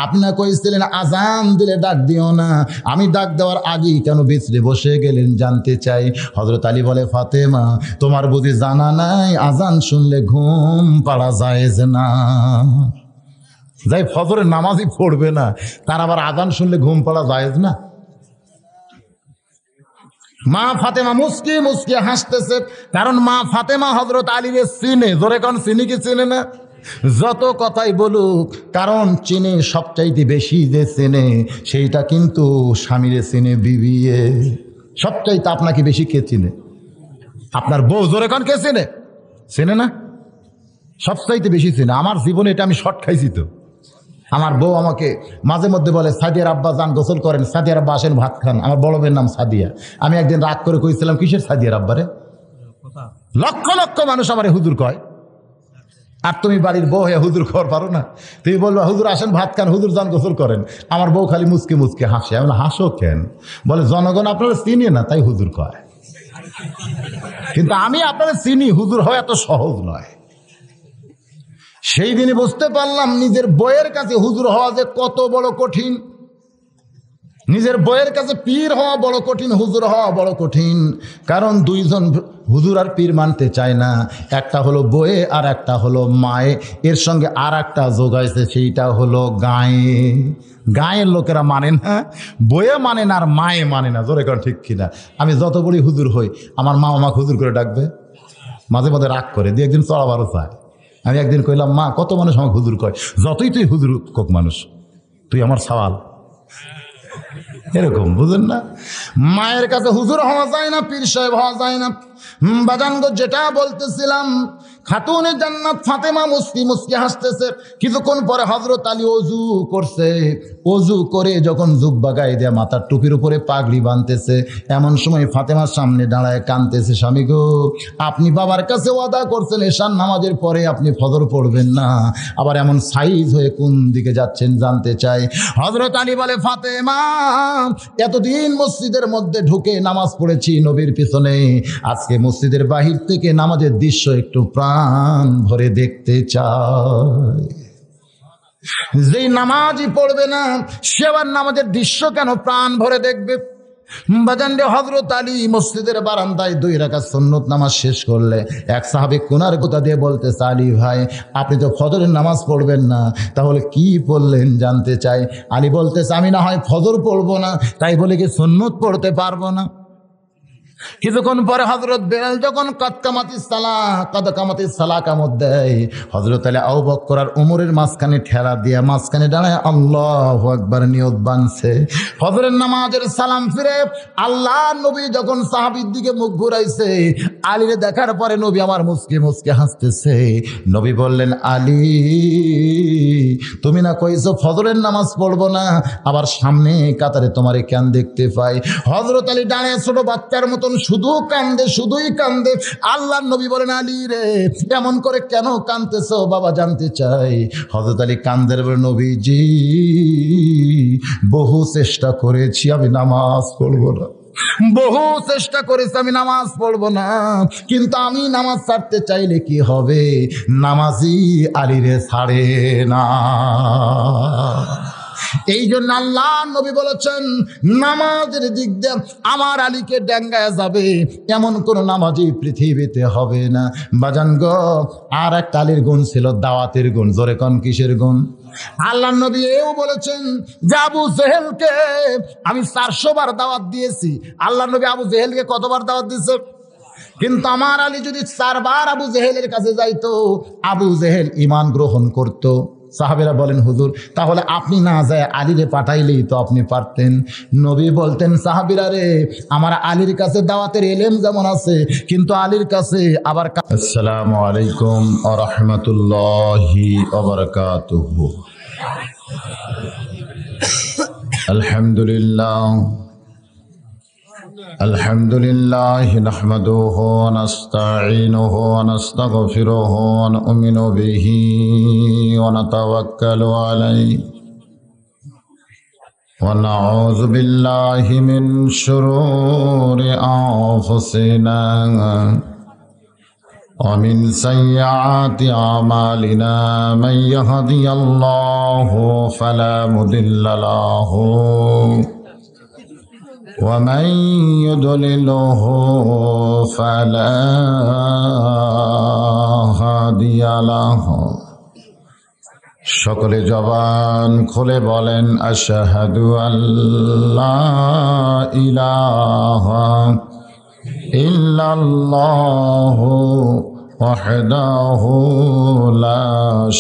আপনি না কইছিলেন আজান দিলে ডাক দিও না, আমি ডাক দেওয়ার আগেই কেন বিছরে বসে গেলেন জানতে চাই। হযরত আলী বলে, ফাতেমা, তোমার বুঝি জানা নাই আজান শুনলে ঘুম পাড়া জায়েজ না? যাই ফজরের নামাজই পড়বে না, তার আবার আজান শুনলে ঘুম পাড়া জায়েজ না? মা ফাতেমা মুস্কি মুস্কি হাসতেছে, কারণ মা ফাতেমা হযরত আলীরে চিনে। জোরে কোন চিনি কি চিনে না? যত কথাই বলুক, কারণ চিনে সবচাইতে বেশি যে চিনে সেইটা কিন্তু স্বামীরে চিনে বিবিয়ে। সবচাইতে আপনাকে বেশি কে চিনে? আপনার বউ। জোরে কোন কে চিনে? চিনে না? সবচাইতে বেশি চিনে। আমার জীবনে এটা আমি শর্ট খাইছি তো। আমার বউ আমাকে মাঝে মধ্যে বলে, সাদিয়ার আব্বা যান গোসল করেন, সাদিয়ার আব্বা আসেন ভাত খান। আমার বড় মেয়ের নাম সাদিয়া। আমি একদিন রাগ করে কইছিলাম, কিসের সাদিয়ার আব্বারে? লক্ষ লক্ষ মানুষ আমারে হুজুর কয়, আর তুমি বাড়ির বউ হয়ে হুজুর খবর পারো না? তুমি বলবো হুজুর আসেন ভাত খান, হুজুর যান গোসল করেন। আমার বউ খালি মুচকে মুচকে হাসে। আমি বলি, হাসো কেন? বলে, জনগণ আপনারা চিনি না তাই হুজুর কয়, কিন্তু আমি আপনারা চিনি, হুজুর হওয়া এত সহজ নয়। সেই দিনে বুঝতে পারলাম নিজের বইয়ের কাছে হুজুর হওয়া যে কত বড় কঠিন। নিজের বইয়ের কাছে পীর হওয়া বড় কঠিন, হুজুর হওয়া বড় কঠিন। কারণ দুইজন হুজুর আর পীর মানতে চায় না, একটা হলো বইয়ে আর একটা হলো মায়ে, এর সঙ্গে আর একটা যোগাইছে, সেইটা হলো গায়ে। গায়ের লোকেরা মানে না, বইয়ে মানে না, আর মায়ে মানে না। জোরে কর ঠিক কিনা? আমি যত বড়ই হুজুর হই, আমার মা আমাকে হুজুর করে ডাকবে, মাঝে মাঝে রাগ করে দিয়ে একদিন চড়াবারও চায়। আমি একদিন কইলাম, মা, কত মানুষ আমাকে হুজুর কয়, যতই তুই হুজুর কোক মানুষ, তুই আমার সওয়াল। এরকম বুঝেন না? মায়ের কাছে হুজুর হওয়া যায় না, পীর সাহেব হওয়া যায় না। বাজানগো, যেটা বলতেছিলাম, খাতুনে জান্নাত ফাতেমা মুস্কি মুস্কি হাসতেছে। কিছুক্ষণ পরে হযরত আলী ওযু করছে, ওযু করে যখন জুব্বা গায়ে দেয়া মাথার টুপির উপরে পাগড়ি বাঁধতেছে, এমন সময় ফাতেমার সামনে দাঁড়ায় কাঁদতেছে, স্বামী গো, আপনি বাবার কাছে ওয়াদা করছেন এশার নামাজের পরে আপনি ফজর পড়বেন না, আবার এমন সাইজ হয়ে কোন দিকে যাচ্ছেন জানতে চাই। হযরত আলী বলে, ফাতেমা, এতদিন মসজিদের মধ্যে ঢুকে নামাজ পড়েছি নবীর পিছনে, আজকে মসজিদের বাহির থেকে নামাজের দৃশ্য একটু প্রাণ ভরে দেখতে চাই। যেই নামাজই পড়বে না সে আবার নামাজের দৃশ্য কেন প্রাণ ভরে দেখবে? বাজান রে, হযরত আলী মসজিদের বারান্দায় 2 রাকাত সুন্নত নামাজ শেষ করলে এক সাহাবী কোনার কথা দিয়ে বলতেছে, আলী ভাই, আপনি তো ফজরের নামাজ পড়বেন না, তাহলে কি পড়লেন জানতে চাই। আলী বলতেছে, আমি না হয় ফজর পড়বো না, তাই বলে কি সুন্নত পড়তে পারবো না? কিছুক্ষণ পরে হযরত বেলাল যখন কামাতিস সালাহ কামত দেয়, হযরত আলী আবু বকর আর ওমরের মাঝখানে ঠেলা দিয়ে মাঝখানে দাঁড়ায় আল্লাহু আকবার নিয়ত বানছে। ফজরের নামাজের সালাম ফিরে আল্লাহ নবী যখন সাহাবীর দিকে মুখ ঘুরাইছে, আলীরে দেখার পরে নবী আমার মুচকি মুচকি হাসতেছে। নবী বললেন, আলী, তুমি না কইছো ফজরের নামাজ পড়বো না, আবার সামনে কাতারে তোমারে কেন দেখতে পাই? হযরত আলী দাঁড়িয়ে ছোট বাচ্চার মতন শুধু কান্দে, শুধুই কান্দে। আল্লাহর নবী বলেন, আলী রে, এমন করে কেন কাঁদতেছো বাবা জানতে চাই। হযরত আলী কান্দের বলে, নবীজি, বহু চেষ্টা করেছি আমি নামাজ পড়বো না, বহু চেষ্টা করেছি আমি নামাজ পড়বো না, কিন্তু আমি নামাজ ছাড়তে চাইলে কি হবে? নামাজি আলীরে ছাড়ে না। এই জন্য আল্লাহ নবী বলেছেন, নামাজের দিক দিয়ে আমার আলীকে ডেঙ্গায় যাবে এমন কোন নামাজি পৃথিবীতে হবে না। বাজান গো, আর একটা আলীর গুণ ছিল দাওয়াতের গুণ। জোরে কোন কিসের গুণ? আল্লাহ নবী এও বলেছেন যে আবু জেহেলকে আমি 400 বার দাওয়াত দিয়েছি। আল্লাহ নবী আবু জেহেলকে কতবার দাওয়াত দিয়েছে? কিন্তু আমার আলী যদি 4 বার আবু জেহেলের কাছে যাইতো, আবু জেহেল ঈমান গ্রহণ করত। সাহাবেরা বলেন, হুজুর তাহলে আপনি না যায় আলীরে পাঠাইলেই তো আপনি পারতেন। নবী বলতেন, সাহাবীরা রে, আমার আলীর কাছে দাওয়াতের ইলম যেমন আছে, কিন্তু আলীর কাছে আবার। আসসালামু আলাইকুম ওয়া রাহমাতুল্লাহি ওয়া বারাকাতুহু। আলহামদুলিল্লাহ আলহামদুলিল্লাহি নাহমাদুহু ওয়া নাস্তাঈনুহু ওয়া নাস্তাগফিরুহু ওয়া নু'মিনু বিহি ওয়া নাতাওয়াক্কালু আলাইহি ওয়া নাউযু বিল্লাহি মিন শুরুরি আনফুসিনা ওয়া মিন সাইয়্যাতি আমালিনা মান ইয়াহদিয়াল্লাহু ফালা মুদিল্লা লাহু ومن يضلله فلا هادي له। সকলে জবান খুলে বলেন, আশহাদু আল্লা ইলাহা ইল্লাল্লাহু ওয়াহদাহু লা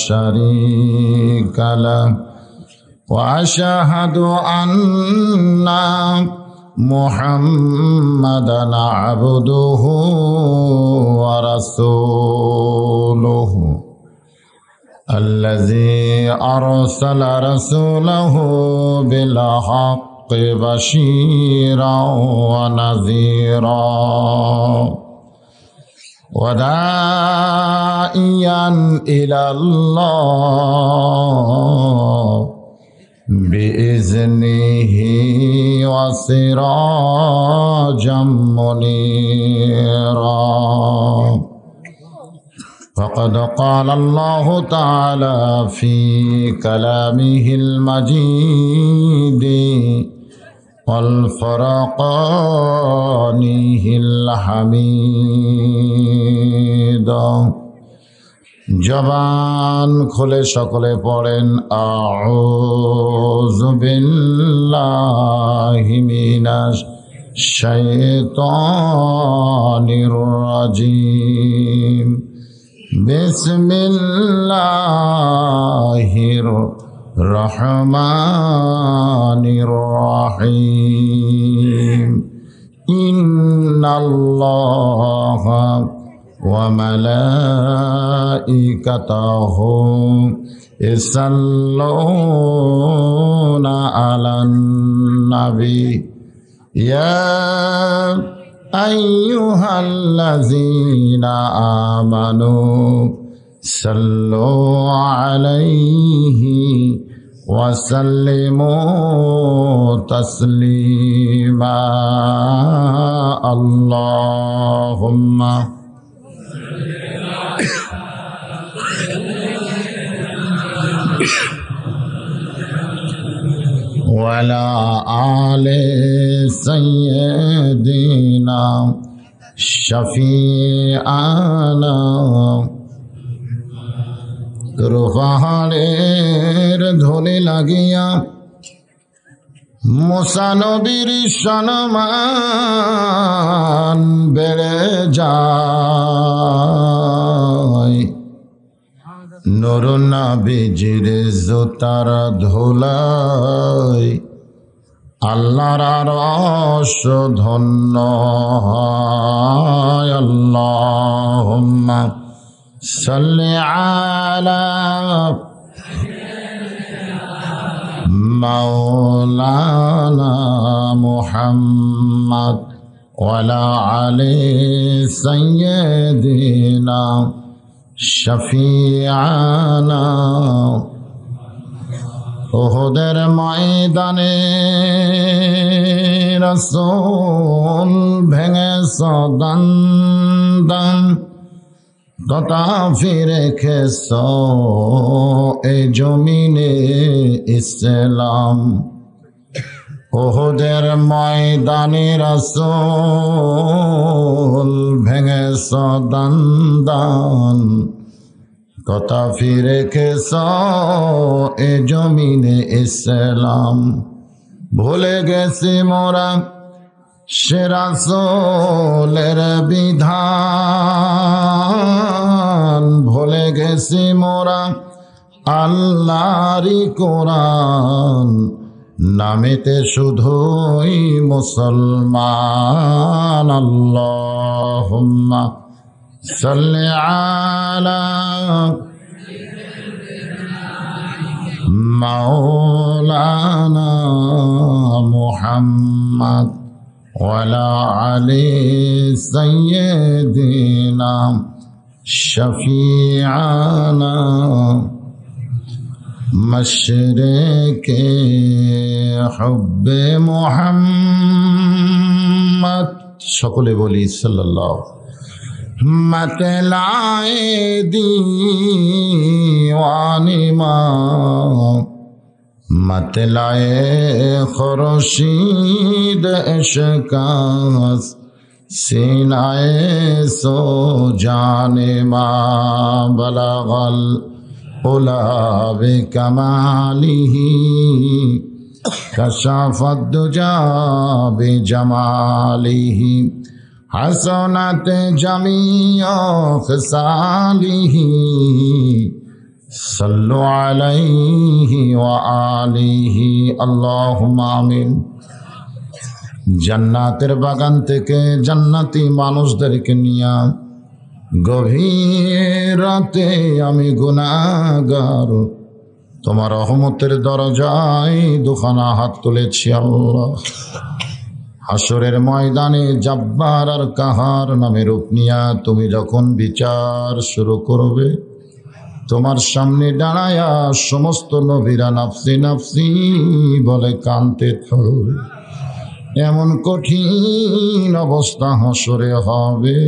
শারীকা লাহু ওয়া আশহাদু আন্না মুহাম্মাদান আবদুহু ওয়া রাসূলুহু আল্লাযী আরসালা রাসূলাহু বিল হাক্কি বাশীরাও ওয়া নাযীরা ওয়া দাঈয়ান ইলাল্লাহ বিইজনিহি ওয়া সিরাজাম মুনীরা। ফাকাদ ক্বালা আল্লাহু তাআলা ফি কালামিহিল মাজিদ ওয়াল ফুরকানিহিল হামিদ। জবান খুলে সকলে পড়েন, আউযু বিল্লাহি মিনাশ শাইতানির রাজিম। বিসমিল্লাহির রহমানির রহিম। ইন্নাল্লাহা وملائكته يصلون على النبي يا أيها الذين آمنوا صلوا عليه وسلموا تسليما اللهم وعلى آل سيدنا شفيعنا পাহাড়ের ধনে লাগিয়া মুসা নবীর সম্মান বেড়ে যায়। নূর নবীজির জুতার ধুলায় আল্লাহর আরশ ধন্য হয়। আল্লাহুম্মা সাল্লি আলা মাওলানা মুহাম্মদ ওয়া আলা আলি সাইয়্যিদিনা শফিআনা ওহদের ময়দানে রাসূল ভেঙেছ দন্দন তথাপি রেখেছ এই জমিনে ইসলাম। ওহদের ময়দানে রাসূল ভেঙেছ দন্দন তথাপি রেখেছ এ জমিনে ইসলাম। ভুলে গেছি মোরা সে রাসূলের বিধান, ভুলে গেছি মোরা আল্লাহরই কোরআন, নামেতে শুধুই মুসলমান। আল্লাহুম্মা সাল্লি আলা মাওলানা মুহাম্মদ ওয়ালা আলি সাইয়্যিদিনা শফিআনা মশরিকে হুব্বে মুহাম্মদ। সকলে বলি সাল্লাল্লাহু मतलाए दीवानी माँ, मतलाए खुर्शीद इश्क़ास, सीनाए सो जाने माँ, बलगल उला बिकमालिही, कशाफत दुजा बिजमालिही, हसनत जमीअ ख़िसालिही, सल्लु अलैहि व आलिही, अल्लाहुम्मा आमीन। জান্নাতের বাগান থেকে জান্নাতি মানুষদেরকে নিয়ে গভীর রাতে আমি গুনাহগার তোমার রহমতের দরজায় দুখানা হাত তুলেছি। আল্লাহ, হাসরের ময়দানে জব্বার আর কাহার নামে রূপ নিয়া তুমি যখন বিচার শুরু করবে, তোমার সামনে দাঁড়ায়া সমস্ত নবীরা নাফসি নাফসি বলে কাঁদতে থাকবে। এমন কঠিন অবস্থা হাসরে হবে,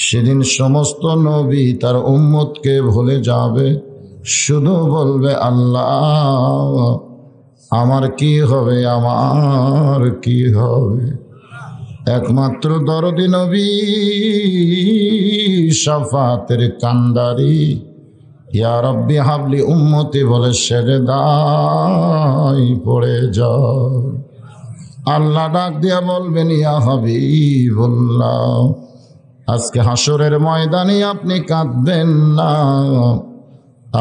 সেদিন সমস্ত নবী তার উম্মতকে ভুলে যাবে, শুধু বলবে আল্লাহ আমার কি হবে, আমার কি হবে। একমাত্র দরদি নবী শাফাতের কান্দারি ইয়া রব্বি হাবলি উম্মতি বলে সেজদায় পড়ে যায়। আল্লাহ ডাক দিয়া বলবেন ইয়া হাবিবুল্লাহ, আজকে হাসরের ময়দানে আপনি কাঁদবেন না,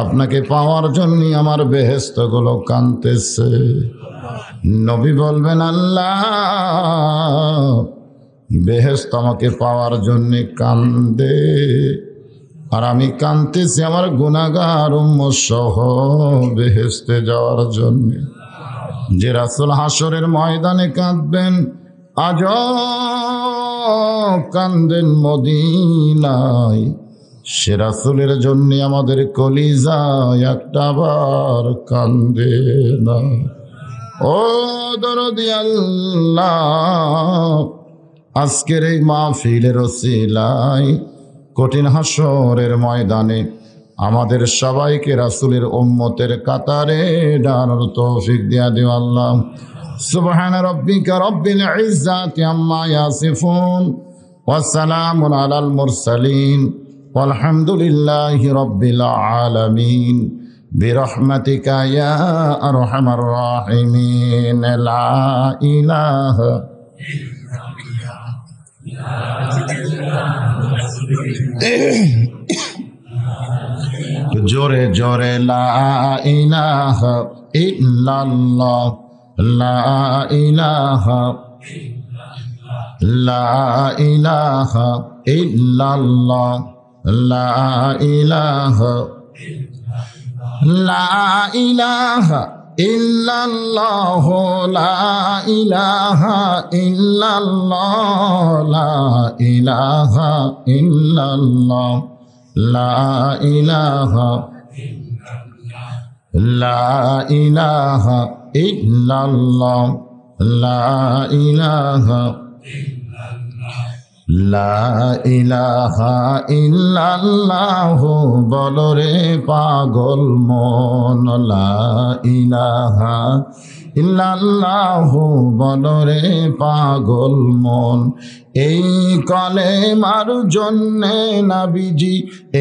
আপনাকে পাওয়ার জন্য আমার বেহেশতগুলো কাঁদতেছে। নবী বলবেন আল্লাহ বেহেশত আমাকে পাওয়ার জন্য কান্দে, আর আমি কাঁদতেছি আমার গুনাহগার উম্মত সহ বেহেশতে যাওয়ার জন্য। যে রাসূল হাসরের ময়দানে কাঁদবেন, আজ কান্দেন মদিনায়, সে রাসূলের জন্য আমাদের কলিজা একটা বার কান্দে না। ও দরদি আল্লাহ, আজকের এই মাহফিলের ওসিলায় কঠিন হাসরের ময়দানে আমাদের সবাইকে রাসূলের উম্মতের কাতারে দাঁড়ানোর তৌফিক দিয়া দিও আল্লাহ। সুবহান রাব্বিকা রাব্বিল ইজ্জাতি আম্মা ইয়াসিফুন ওয়া সালামুন আলাল মুরসালিন ওয়ালহামদুলিল্লাহি রাব্বিল আলামিন বিরহমাতিকা ইয়া আরহামার রাহিমিন। লা ইলাহা জোরে জোরে লা ইলাহা ইল্লাল্লাহ, লা ইলাহা লা ইলাহা ইল্লাল্লাহ, লা ইলাহা লা ইলাহা ইল্লাল্লাহ, লা ইলাহা ইল্লাল্লাহ, লা ইলাহা ইল্লাল্লাহ, লা ইলাহা লা ইলাহা ইল্লাল্লাহ, লা ইলাহা, লা ইলাহা ইল্লাল্লাহ বলরে পাগল মন, লা ইলাহা ইল্লাল্লাহ বলরে পাগল মন। এই কলেমার জন্যে নবীজি,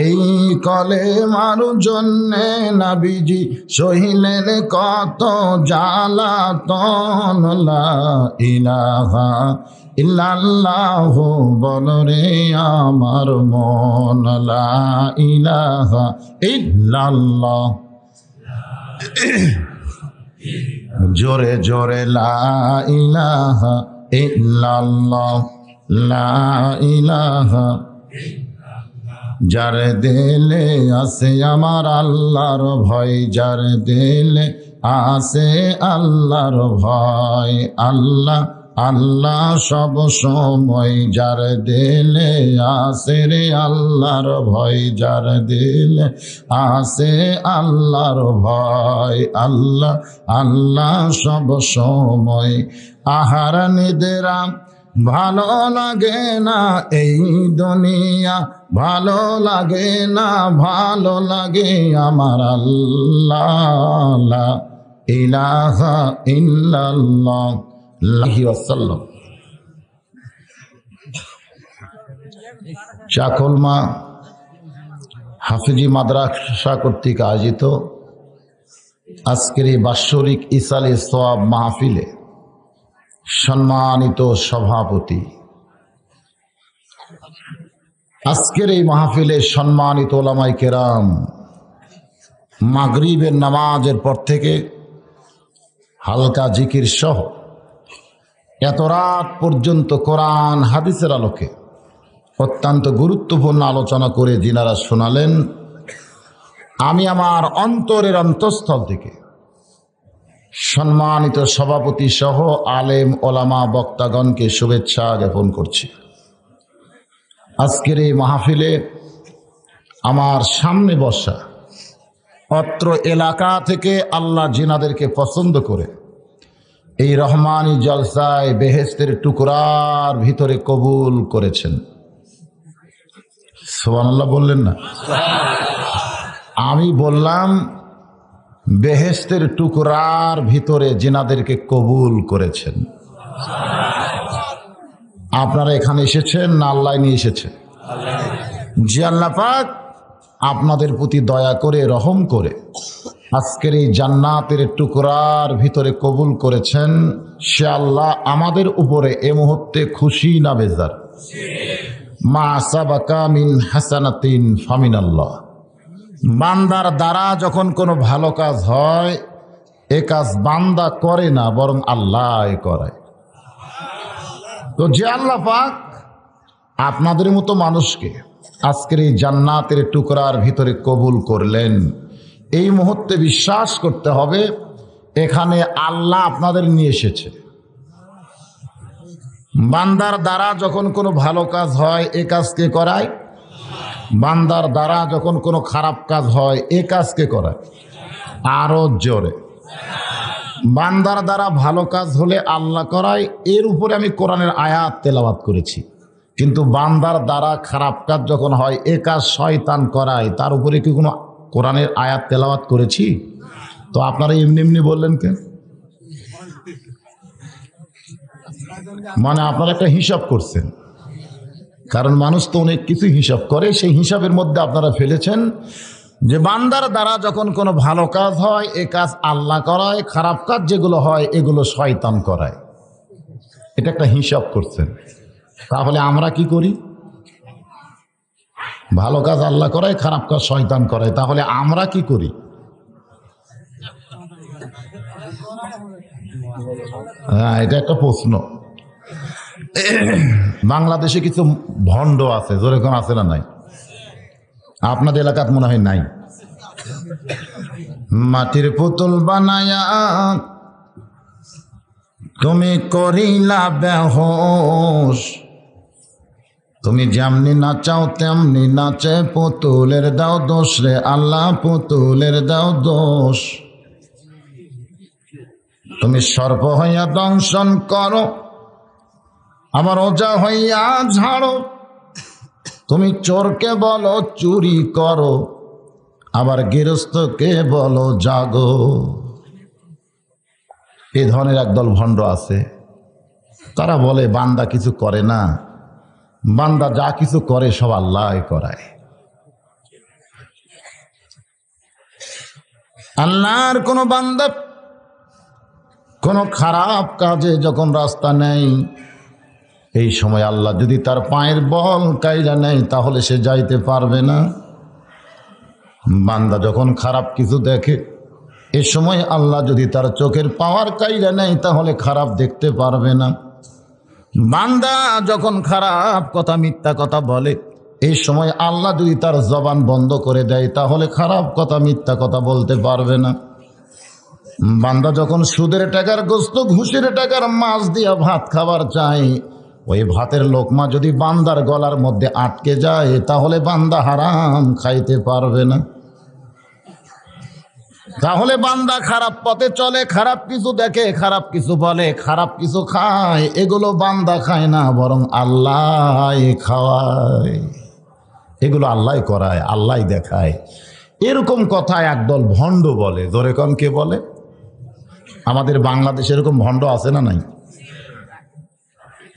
এই কলেমার জন্যে নবীজি সহিলেন কত জ্বালাতন, লা ইলাহা ইল্লাল্লাহ বলরে আমার মন, লা ইলাহা ইল্লাল্লাহ। জোরে জোরে লা ইলাহা ইল্লাল্লাহ, লা ইলাহা। যার দিলে আছে আমার আল্লাহর ভয়, যার দিলে আছে আল্লাহর ভয়, আল্লাহ আল্লাহ সব সময়। যার দিলে আছে রে আল্লাহর ভয়, যার দিলে আছে আল্লাহর ভয়, আল্লাহ আল্লাহ সব সময়। আহার নিদ্রা ভালো লাগে না এই দুনিয়া, ভালো লাগে না, ভালো লাগে আমার আল্লাহ, লা ইলাহা ইল্লাল্লাহ ওয়াসাল্লাম। চাকলমা হাফিজি মাদ্রাসা কর্তৃক আয়োজিত আজকের এই বাৎসরিক ইসালে সওয়াব মাহফিলে সম্মানিত সভাপতি, আজকের এই মাহফিলে সম্মানিত ওলামায়ে কেরাম, মাগরিবের নামাজের পর থেকে হালকা জিকির সহ এত রাত পর্যন্ত কোরআন হাদিসের আলোকে অত্যন্ত গুরুত্বপূর্ণ আলোচনা করে যিনারা শোনালেন, আমি আমার অন্তরের অন্তঃস্থল থেকে সম্মানিত সভাপতি সহ আলেম ওলামা বক্তাগণকে শুভেচ্ছা জ্ঞাপন করছি। আজকের এই মাহফিলে আমার সামনে বসা অত্র এলাকা থেকে আল্লাহ জিনাদেরকে পছন্দ করে এই রহমানি জলসায় বেহেশতের টুকরার ভিতরে কবুল করেছেন। সুবহানাল্লাহ বললেন না? আমি বললাম বেহেশতের টুকরার ভিতরে জিনাদেরকে কবুল করেছেন। আপনারা এখানে এসেছেন না আল্লাহ নিয়ে এসেছেন? জি, আল্লাহ পাক আপনাদের প্রতি দয়া করে রহম করে আজকের এই জান্নাতের টুকরার ভিতরে কবুল করেছেন। সে আল্লাহ আমাদের উপরে এ মুহূর্তে খুশি না বেজার? মা সাবাকা মিন হাসানাতিন ফামিনাল্লাহ। বান্দার দ্বারা যখন কোনো ভালো কাজ হয়, এ কাজ বান্দা করে না, বরং আল্লাহ করায়। তো যে আল্লাহ পাক আপনাদের মতো মানুষকে আজকের এই জান্নাতের টুকরার ভিতরে কবুল করলেন, এই মুহূর্তে বিশ্বাস করতে হবে এখানে আল্লাহ আপনাদের নিয়ে এসেছে। বান্দার দ্বারা যখন কোনো ভালো কাজ হয়, এ কাজকে করায়। বান্দার দ্বারা যখন কোনো খারাপ কাজ হয়, এ কাজকে করায়। আরো জোরে। বান্দার দ্বারা ভালো কাজ হলে আল্লাহ করায়, এর উপরে আমি কোরআনের আয়াত তেলাওয়াত করেছি। কিন্তু বান্দার দ্বারা খারাপ কাজ যখন হয়, এ কাজ শয়তান করায়, তার উপরে কি কোনো কোরআনের আয়াত তেলাওয়াত করেছি? তো আপনারা এমনি এমনি বললেন কেন? মানে আপনারা একটা হিসাব করছেন, কারণ মানুষ তো অনেক কিছু হিসাব করে, সেই হিসাবের মধ্যে আপনারা ফেলেছেন যে বান্দার দ্বারা যখন কোনো ভালো কাজ হয়, এ কাজ আল্লাহ করায়, খারাপ কাজ যেগুলো হয় এগুলো শয়তান করায়। এটা একটা হিসাব করছেন। তাহলে আমরা কি করি? ভালো কাজ আল্লাহ করায়, খারাপ কাজ শয়তান করায়। তাহলে আমরা কি করি? হ্যাঁ, এটা একটা প্রশ্ন। বাংলাদেশে কিছু ভণ্ড আছে, যেরকম আছে না নাই? আপনাদের এলাকাত মনে হয় নাই। মাটির পুতুল বানায়া তুমি করিলা বেহোশ, তুমি যেমনি নাচাও তেমনি নাচে পুতুলের দাও দোষ রে আল্লাহ, পুতুলের দাও দোষ। তুমি সর্প হইয়া দংশন করো, আবার ওজা হইয়া ঝাড়ো। তুমি চোরকে বলো চুরি করো, আবার গৃহস্থকে বলো জাগো। এই ধরনের একদল ভণ্ড আছে, তারা বলে বান্দা কিছু করে না, বান্দা যা কিছু করে সব আল্লাহ করায়। আল্লাহর কোন বান্দা কোন খারাপ কাজে যখন রাস্তা নেই, এই সময় আল্লাহ যদি তার পায়ের বল কাইরা নেয় তাহলে সে যাইতে পারবে না। বান্দা যখন খারাপ কিছু দেখে, এ সময় আল্লাহ যদি তার চোখের পাওয়ার কাইরা নেয় তাহলে খারাপ দেখতে পারবে না। বান্দা যখন খারাপ কথা মিথ্যা কথা বলে, এই সময় আল্লাহ যদি তার জবান বন্ধ করে দেয় তাহলে খারাপ কথা মিথ্যা কথা বলতে পারবে না। বান্দা যখন সুদের টাকার গোস্ত ঘুষের টাকার মাছ দিয়া ভাত খাবার চায়, ওই ভাতের লোকমা যদি বান্দার গলার মধ্যে আটকে যায় তাহলে বান্দা হারাম খাইতে পারবে না। তাহলে বান্দা খারাপ পথে চলে, খারাপ কিছু দেখে, খারাপ কিছু বলে, খারাপ কিছু খায়, এগুলো বান্দা খায় না, বরং আল্লাহ খাওয়ায়। এগুলো আল্লাহ করায়, আল্লাহ দেখায়। এরকম কথা একদল ভণ্ড বলে। জোরে কন কে বলে? আমাদের বাংলাদেশে এরকম ভণ্ড আছে না নাই?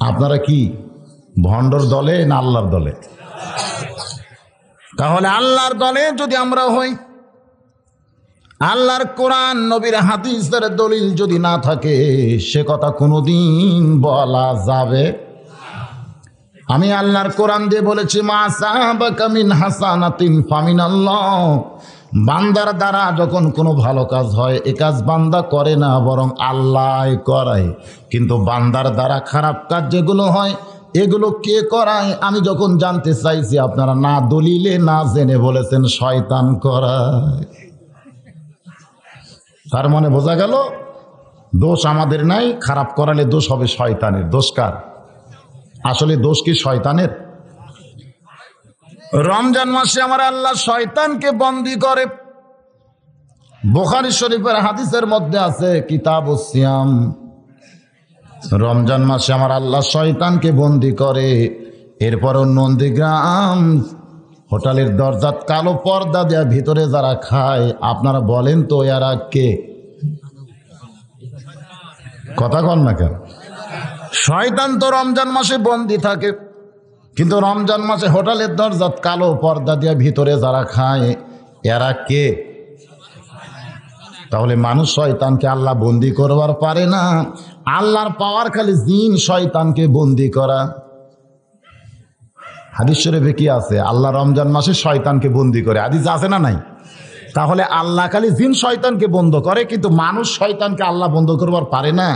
আপনারা কি ভণ্ডর দলে না আল্লাহর দলে? তাহলে আল্লাহর দলে যদি আমরা হই, আল্লাহর কোরআন নবীর হাদিসের দলিল যদি না থাকে, সে কথা কোনোদিন বলা যাবে। আমি আল্লাহর কোরআন দিয়ে বলেছি, মা সাহাবাকা মিন হাসানাতিন ফামিনাল্লাহ। বান্দার দ্বারা যখন কোনো ভালো কাজ হয়, এ কাজ বান্দা করে না, বরং আল্লাহ করায়। কিন্তু বান্দার দ্বারা খারাপ কাজ যেগুলো হয়, এগুলো কে করায়? আমি যখন জানতে চাইছি, আপনারা না দলিলে না জেনে বলেছেন শয়তান করায়। তার মানে বোঝা গেল দোষ আমাদের নাই, খারাপ করালে দোষ হবে শয়তানের। দোষ কার? আসলে দোষ কি শয়তানের? রমজান মাসে আমার আল্লাহ শয়তানকে বন্দী করে। বুখারী শরীফের হাদিসের মধ্যে আছে, কিতাবুস সিয়াম, রমজান মাসে আমার আল্লাহ শয়তানকে বন্দী করে। এরপরও নন্দীগ্রাম হোটেলের দরজাত কালো পর্দা দেয়া ভিতরে যারা খায়, আপনারা বলেন তো এরা কে? কথা কন না কেন? শয়তান তো রমজান মাসে বন্দী থাকে, কিন্তু রমজান মাসে হোটেলের দরজাত কালো পর্দা দিয়া ভিতরে যারা খায়, এরা কে? তাহলে মানুষ শয়তানকে আল্লাহ বন্দী করবার পারে না। আল্লাহর পাওয়ার খালি জিন শয়তানকে বন্দী করা। হাদিস শরীফে কি আছে? আল্লাহ রমজান মাসে শয়তানকে বন্দী করে। হাদিস আছে না নাই? তাহলে আল্লাহ খালি জিন শয়তানকে বন্ধ করে, কিন্তু মানুষ শয়তানকে আল্লাহ বন্ধ করবার পারে না।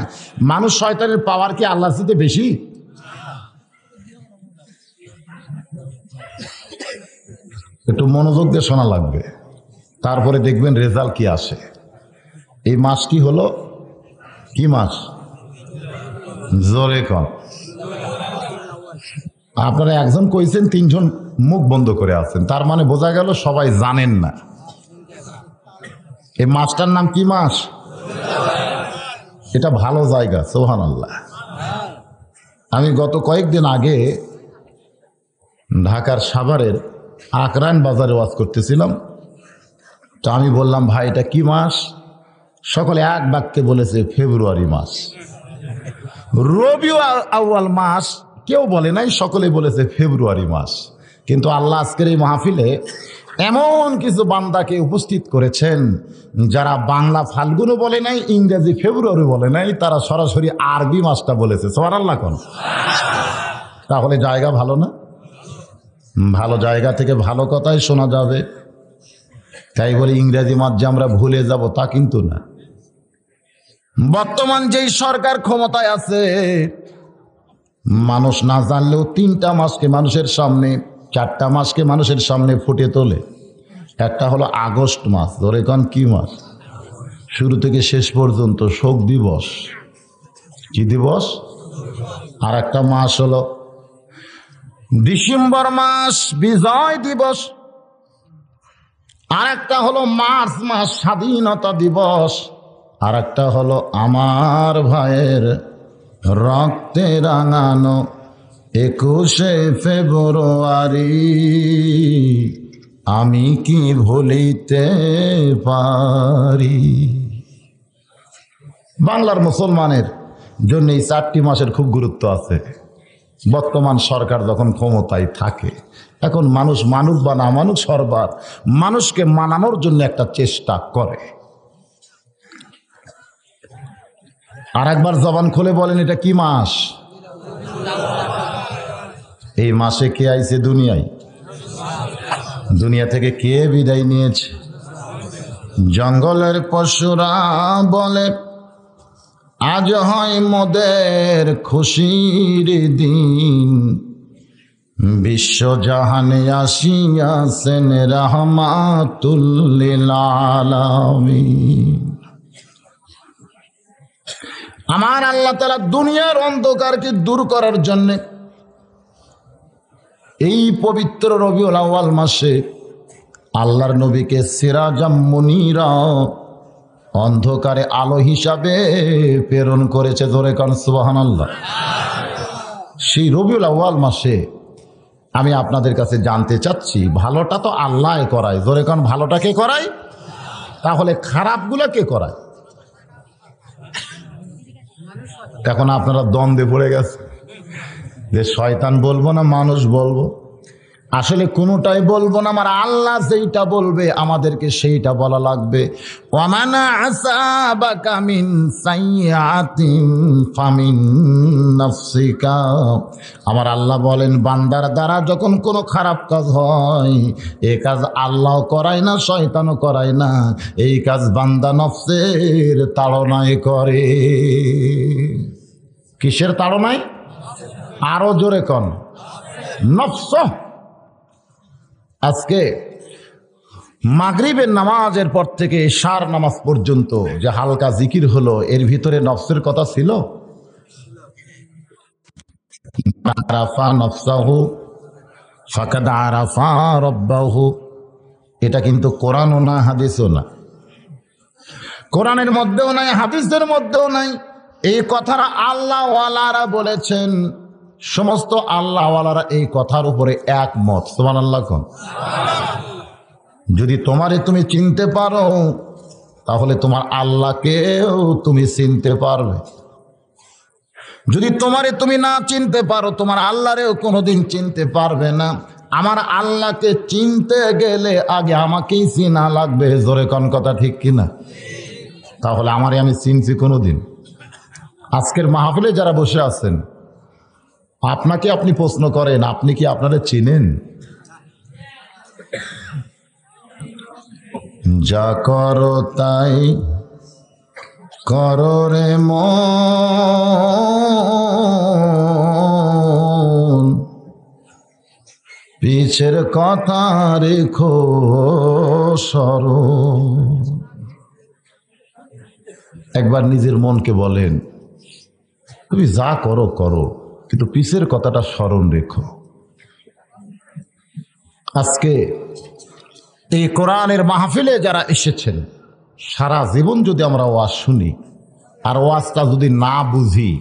মানুষ শয়তানের পাওয়ার কি আল্লাহর চেয়ে বেশি? একটু মনোযোগ দিয়ে শোনা লাগবে, তারপরে দেখবেন রেজাল্ট কি আসে। এই মাস কি হলো? কি মাস? জোরে কন। আপনারা একজন কইছেন, তিনজন মুখ বন্ধ করে আছেন, তার মানে বোঝা গেল সবাই জানেন না। এই মাসটার নাম কি মাস? এটা ভালো জায়গা, সুবহানাল্লাহ। আমি গত কয়েকদিন আগে ঢাকার সাভারের আকরান বাজারে ওয়াজ করতেছিলাম। তো আমি বললাম, ভাই এটা কি মাস? সকলে এক বাক্যে বলেছে ফেব্রুয়ারি মাস। রবিউল আউয়াল মাস কেউ বলে নাই, সকলে বলেছে ফেব্রুয়ারি মাস। কিন্তু আল্লাহ আজকের এই মাহফিলে এমন কিছু বান্দাকে উপস্থিত করেছেন যারা বাংলা ফাল্গুনও বলে নাই, ইংরেজি ফেব্রুয়ারি বলে নাই, তারা সরাসরি আরবি মাসটা বলেছে। সুবহানাল্লাহ কোন? তাহলে জায়গা ভালো না? ভালো জায়গা থেকে ভালো কথাই শোনা যাবে। তাই বলে ইংরেজি মাস যে আমরা ভুলে যাব তা কিন্তু না। বর্তমান যেই সরকার ক্ষমতায় আছে, মানুষ না জানলেও 3টা মাসকে মানুষের সামনে, 4টা মাসকে মানুষের সামনে ফুটে তোলে। একটা হলো আগস্ট মাস। ধরে কোন কি মাস? শুরু থেকে শেষ পর্যন্ত শোক দিবস। কি দিবস? আর একটা মাস হলো ডিসেম্বর মাস, বিজয় দিবস। আর একটা হলো মার্চ মাস, স্বাধীনতা দিবস। আর একটা হলো আমার ভাইয়ের রক্তে রাঙানো 21শে ফেব্রুয়ারি, আমি কি ভুলিতে পারি। বাংলার মুসলমানের জন্য এই 4টি মাসের খুব গুরুত্ব আছে। বর্তমান সরকার যখন ক্ষমতায় থাকে, এখন মানুষ মানুষ বা না মানুষ সরকার মানুষকে মানানোর জন্য একটা চেষ্টা করে। আর একবার জবান খুলে বলেন, এটা কি মাস? এই মাসে কে আইছে দুনিয়ায়? দুনিয়া থেকে কে বিদায় নিয়েছে? জঙ্গলের পশুরা বলে আজ হয় মোদের খুশির দিন, বিশ্বজাহানে আসিয়াছেন রাহমাতুল লিল আলামিন। আমার আল্লাহ তাআলা দুনিয়ার অন্ধকারকে দূর করার জন্য এই পবিত্র রবিউল আউয়াল মাসে আল্লাহর নবীকে সিরাজাম মুনীরা, অন্ধকারে আলো হিসাবে প্রেরণ করেছে। জোরে কান সুবহানাল্লাহ। সেই রবিউল আউয়াল মাসে আমি আপনাদের কাছে জানতে চাচ্ছি, ভালোটা তো আল্লাহ করায়। জোরে কান, ভালোটা কে করায়? তাহলে খারাপগুলো কে করায়? এখন আপনারা দ্বন্দ্বে পড়ে গেছে যে শয়তান বলবো না মানুষ বলবো। আসলে কোনোটাই বলবো না, আমার আল্লাহ যেইটা বলবে আমাদেরকে সেইটা বলা লাগবে। ওয়ামানা আসাবাকা মিন সাইয়্যাতিন ফামিন নাফসিকা, আমার আল্লাহ বলেন বান্দার দ্বারা যখন কোনো খারাপ কাজ হয়, এই কাজ আল্লাহ করায় না, শয়তানও করায় না, এই কাজ বান্দা নফসের তাড়নায় করে। কিসের তাড়নায়? আরো জোরে কন, নফস। আজকে মাগরিবের নামাজের পর থেকে ইশার নামাজ পর্যন্ত যে হালকা জিকির হলো, এর ভিতরে নফসের কথা ছিল? আরাফা নফসাহু ফাকাদ আরাফা রাব্বাহু। এটা কিন্তু কোরআনও না, হাদিসও না। কোরআনের মধ্যেও নাই, হাদিসের মধ্যেও নাই। এই কথাটা আল্লাহওয়ালারা বলেছেন। সমস্ত আল্লাহওয়ালারা এই কথার উপরে একমত। সুবহানাল্লাহ। যদি তোমারে তুমি চিনতে পারো, তাহলে তোমার আল্লাহকেও তুমি চিনতে পারবে। যদি তোমারে তুমি না চিনতে পারো, তোমার আল্লাহরেও কোনোদিন চিনতে পারবে না। আমার আল্লাহকে চিনতে গেলে আগে আমাকেই চিনা লাগবে। জোরে কোন কথা ঠিক কিনা? তাহলে আমারে আমি চিনছি কোনোদিন? আজকের মাহফিলে যারা বসে আছেন, আপনাকে আপনি প্রশ্ন করেন, আপনি কি আপনারা চিনেন? যা করো তাই করো রে মন, পিছের কথা রেখো স্মরণ। একবার নিজের মনকে বলেন, তুমি যা করো করো, কিন্তু পিছের কথাটা স্মরণ রেখো। আজকে এই কোরআনের মাহফিলে যারা এসেছেন, সারা জীবন যদি আমরা ওয়াজ শুনি আর ওয়াজটা যদি না বুঝি,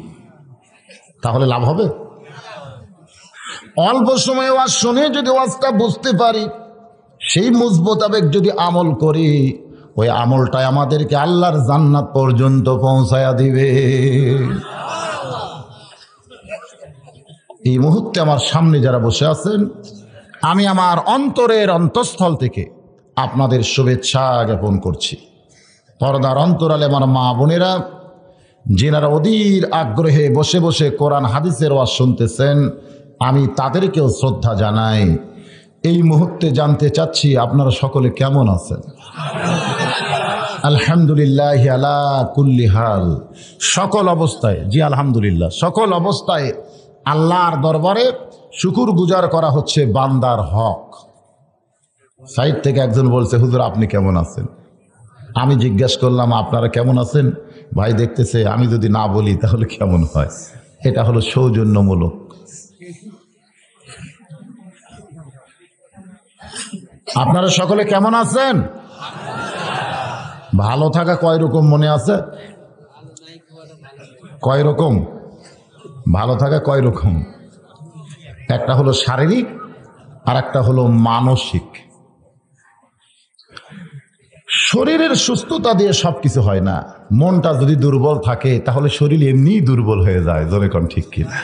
তাহলে লাভ হবে? অল্প সময় ওয়াজ শুনে যদি ওয়াজটা বুঝতে পারি, সেই মুজ মোতাবেক যদি আমল করি, ওই আমলটাই আমাদেরকে আল্লাহর জান্নাত পর্যন্ত পৌঁছায়া দিবে। এই মুহূর্তে আমার সামনে যারা বসে আছেন, আমি আমার অন্তরের অন্তঃস্থল থেকে আপনাদের শুভেচ্ছা জ্ঞাপন করছি। পর্দার অন্তরালে আমার মা বোনেরা, যিনারা অধীর আগ্রহে বসে বসে কোরআন হাদিসের ওয়াজ শুনতেছেন, আমি তাদেরকেও শ্রদ্ধা জানাই। এই মুহূর্তে জানতে চাচ্ছি আপনারা সকলে কেমন আছেন? আলহামদুলিল্লাহ আলা কুল্লি হাল, সকল অবস্থায়। জি আলহামদুলিল্লাহ, সকল অবস্থায় আল্লাহর দরবারে শুকুর গুজার করা হচ্ছে বান্দার হক। সাইড থেকে একজন বলছে, হুজুর আপনি কেমন আছেন? আমি জিজ্ঞেস করলাম আপনারা কেমন আছেন? ভাই দেখতেছে আমি যদি না বলি তাহলে কেমন হয়। এটা হলো সৌজন্যমূলক। আপনারা সকলে কেমন আছেন? ভালো থাকা কয় রকম মনে আছে? কয় রকম ভালো থাকা? কয় রকম? একটা হলো শারীরিক আর একটা হলো মানসিক। শরীরের সুস্থতা দিয়ে সবকিছু হয় না। মনটা যদি দুর্বল থাকে তাহলে শরীর এমনিই দুর্বল হয়ে যায়। জোরে কোন ঠিক কিনা?